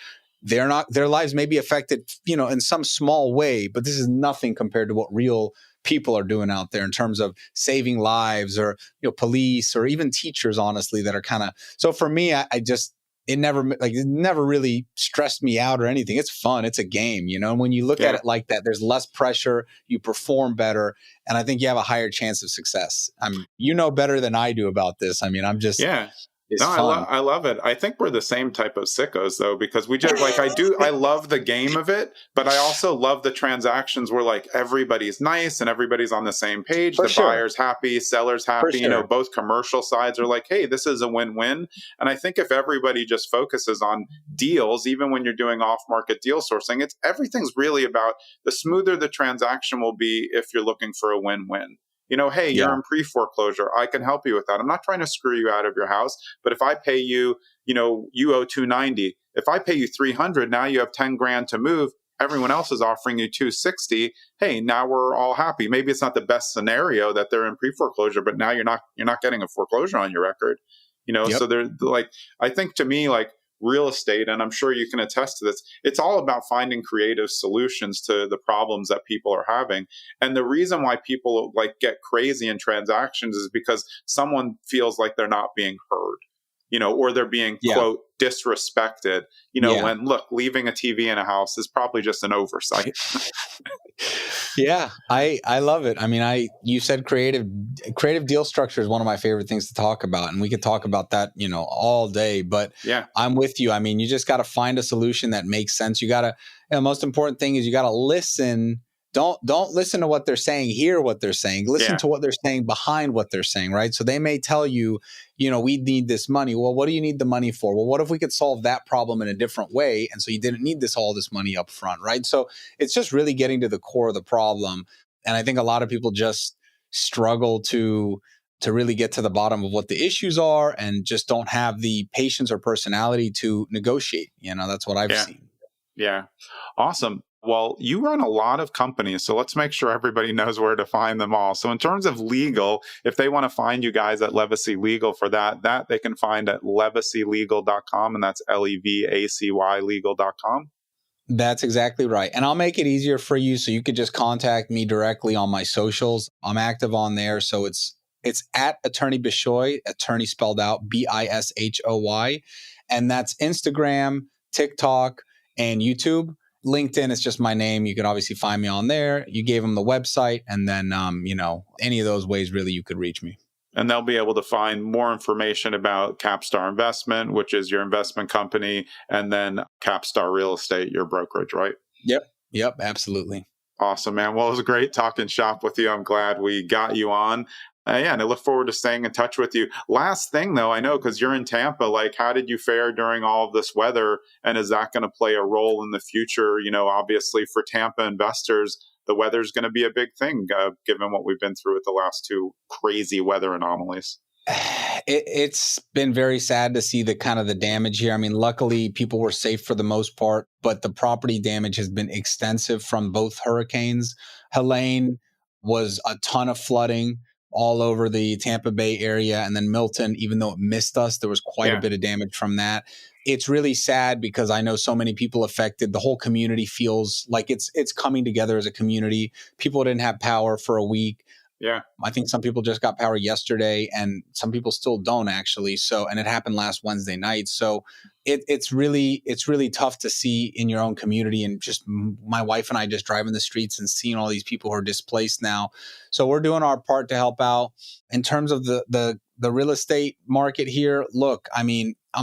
Their lives may be affected, in some small way, but this is nothing compared to what real people are doing out there in terms of saving lives, or, police, or even teachers, honestly, that are kind of, so for me, it never really stressed me out or anything. It's fun. It's a game, and when you look at it like that, there's less pressure, you perform better. And I think you have a higher chance of success. You know better than I do about this. I'm just, it's fun. I love it. I think we're the same type of sickos, though, because we just I love the game of it, but I also love the transactions where like everybody's nice and everybody's on the same page. Buyer's happy, seller's happy. Both commercial sides are like, hey, this is a win-win. And I think if everybody just focuses on deals, even when you're doing off-market deal sourcing, everything's really about the smoother the transaction will be if you're looking for a win-win. Hey, you're in pre-foreclosure. I can help you with that. I'm not trying to screw you out of your house, but if I pay you, you owe $290. If I pay you $300, now you have 10 grand to move. Everyone else is offering you $260. Hey, now we're all happy. Maybe it's not the best scenario that they're in pre-foreclosure, but now you're not getting a foreclosure on your record. So they're like, I think to me, like, real estate, and I'm sure you can attest to this, it's all about finding creative solutions to the problems that people are having. And the reason why people get crazy in transactions is because someone feels like they're not being heard, or they're being quote disrespected, when leaving a TV in a house is probably just an oversight. Yeah, I love it. You said creative deal structure is one of my favorite things to talk about, and we could talk about that, all day, but I'm with you. You just got to find a solution that makes sense. You got to, the most important thing is you got to listen. Don't listen to what they're saying, hear what they're saying, listen to what they're saying behind what they're saying, right? So they may tell you, we need this money. Well, what do you need the money for? Well, what if we could solve that problem in a different way? And so you didn't need all this money up front, right? So it's just really getting to the core of the problem. And I think a lot of people just struggle to really get to the bottom of what the issues are, and just don't have the patience or personality to negotiate. That's what I've seen. Yeah. Awesome. Well, you run a lot of companies, so let's make sure everybody knows where to find them all. So in terms of legal, if they want to find you guys at Levacy Legal for that they can find at levacylegal.com, and that's LEVACY legal.com. That's exactly right. And I'll make it easier for you, so you could just contact me directly on my socials. I'm active on there. So it's at Attorney Bishoy, attorney spelled out BISHOY. And that's Instagram, TikTok, and YouTube. LinkedIn is just my name. You can obviously find me on there. You gave them the website, and then, any of those ways, really, you could reach me. And they'll be able to find more information about CapStar Investment, which is your investment company, and then CapStar Real Estate, your brokerage, right? Yep, absolutely. Awesome, man. Well, it was great talking shop with you. I'm glad we got you on. And I look forward to staying in touch with you. Last thing, though, I know, because you're in Tampa, how did you fare during all of this weather? And is that going to play a role in the future? Obviously for Tampa investors, the weather's going to be a big thing, given what we've been through with the last two crazy weather anomalies. It's been very sad to see the kind of the damage here. Luckily, people were safe for the most part, but the property damage has been extensive from both hurricanes. Helene was a ton of flooding all over the Tampa Bay area. And then Milton, even though it missed us, there was quite a bit of damage from that. It's really sad because I know so many people affected. The whole community feels like it's coming together as a community. People didn't have power for a week. Yeah. I think some people just got power yesterday, and some people still don't actually. So, and it happened last Wednesday night. So it's really tough to see in your own community, and just my wife and I just driving the streets and seeing all these people who are displaced now. So we're doing our part to help out. In terms of the real estate market here, look, I'm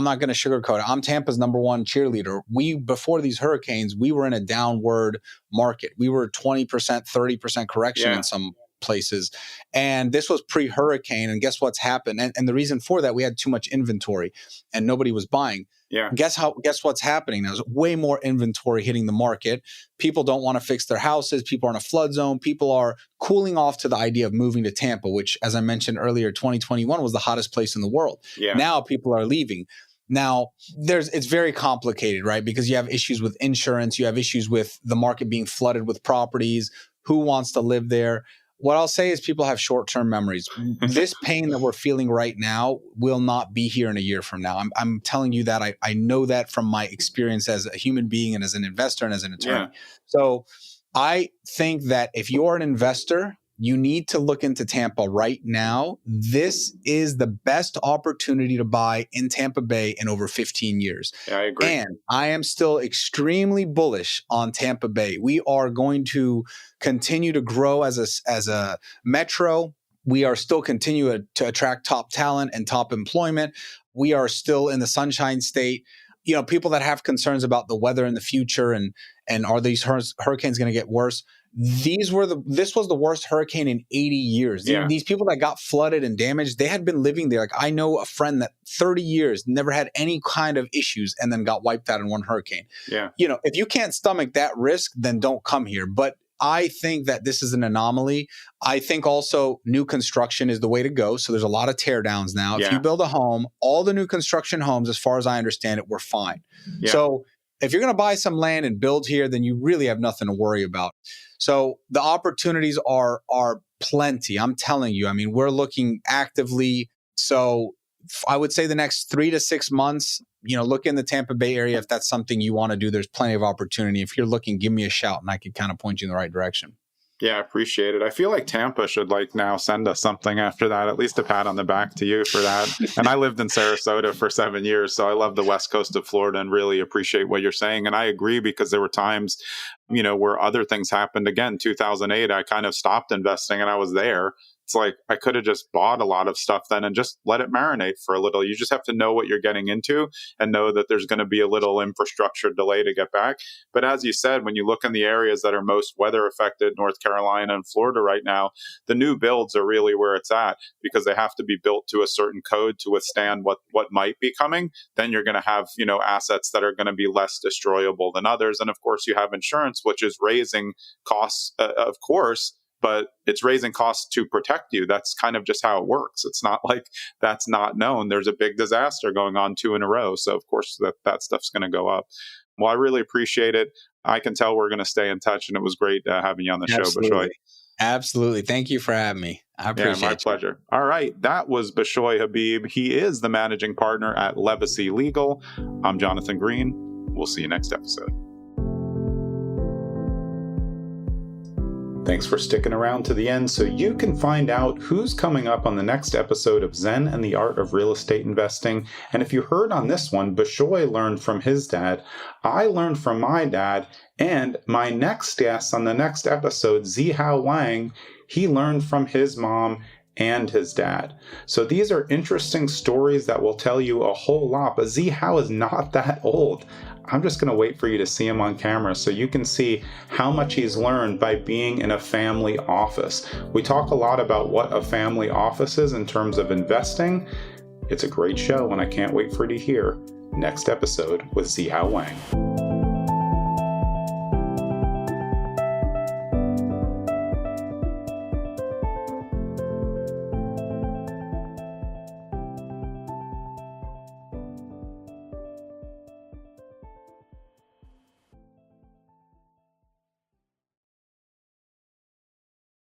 not going to sugarcoat it. I'm Tampa's number one cheerleader. Before these hurricanes, we were in a downward market. We were 20%, 30% correction in some places. And this was pre-hurricane. And guess what's happened? And the reason for that, we had too much inventory and nobody was buying. Yeah. Guess what's happening now? There's way more inventory hitting the market. People don't want to fix their houses. People are in a flood zone. People are cooling off to the idea of moving to Tampa, which, as I mentioned earlier, 2021 was the hottest place in the world. Yeah. Now people are leaving. Now, it's very complicated, right? Because you have issues with insurance. You have issues with the market being flooded with properties. Who wants to live there? What I'll say is people have short-term memories. This pain that we're feeling right now will not be here in a year from now. I'm telling you that. I know that from my experience as a human being and as an investor and as an attorney. Yeah. So I think that if you're an investor, you need to look into Tampa right now. This is the best opportunity to buy in Tampa Bay in over 15 years. Yeah, I agree. And I am still extremely bullish on Tampa Bay. We are going to continue to grow as a metro. We are still continuing to attract top talent and top employment. We are still in the Sunshine State. People that have concerns about the weather in the future and are these hurricanes going to get worse? This was the worst hurricane in 80 years. Yeah. These people that got flooded and damaged, they had been living there. Like, I know a friend that 30 years never had any kind of issues and then got wiped out in one hurricane. Yeah. If you can't stomach that risk, then don't come here. But I think that this is an anomaly. I think also new construction is the way to go. So there's a lot of tear downs now. Yeah. If you build a home, all the new construction homes, as far as I understand it, were fine. Yeah. So if you're going to buy some land and build here, then you really have nothing to worry about. So the opportunities are plenty. I'm telling you. I mean, we're looking actively. So I would say the next 3 to 6 months, look in the Tampa Bay area. If that's something you want to do, there's plenty of opportunity. If you're looking, give me a shout and I can kind of point you in the right direction. Yeah, I appreciate it. I feel like Tampa should now send us something after that, at least a pat on the back to you for that. And I lived in Sarasota for 7 years, so I love the west coast of Florida and really appreciate what you're saying. And I agree, because there were times, where other things happened. Again, 2008, I kind of stopped investing and I was there. It's like I could have just bought a lot of stuff then and just let it marinate for a little. You just have to know what you're getting into and know that there's going to be a little infrastructure delay to get back. But as you said, when you look in the areas that are most weather affected, North Carolina and Florida right now, the new builds are really where it's at, because they have to be built to a certain code to withstand what might be coming. Then you're going to have, assets that are going to be less destroyable than others. And of course, you have insurance, which is raising costs, of course, but it's raising costs to protect you. That's kind of just how it works. It's not like that's not known. There's a big disaster going on 2 in a row. So of course that stuff's going to go up. Well, I really appreciate it. I can tell we're going to stay in touch, and it was great having you on the show, Bishoy. Absolutely. Thank you for having me. I appreciate it. Yeah, my pleasure. All right. That was Bishoy Habib. He is the managing partner at Levacy Legal. I'm Jonathan Green. We'll see you next episode. Thanks for sticking around to the end so you can find out who's coming up on the next episode of Zen and the Art of Real Estate Investing. And if you heard on this one, Bishoy learned from his dad, I learned from my dad, and my next guest on the next episode, Zihao Wang, he learned from his mom and his dad. So these are interesting stories that will tell you a whole lot, but Zihao is not that old. I'm just going to wait for you to see him on camera so you can see how much he's learned by being in a family office. We talk a lot about what a family office is in terms of investing. It's a great show, and I can't wait for you to hear next episode with Zihao Wang.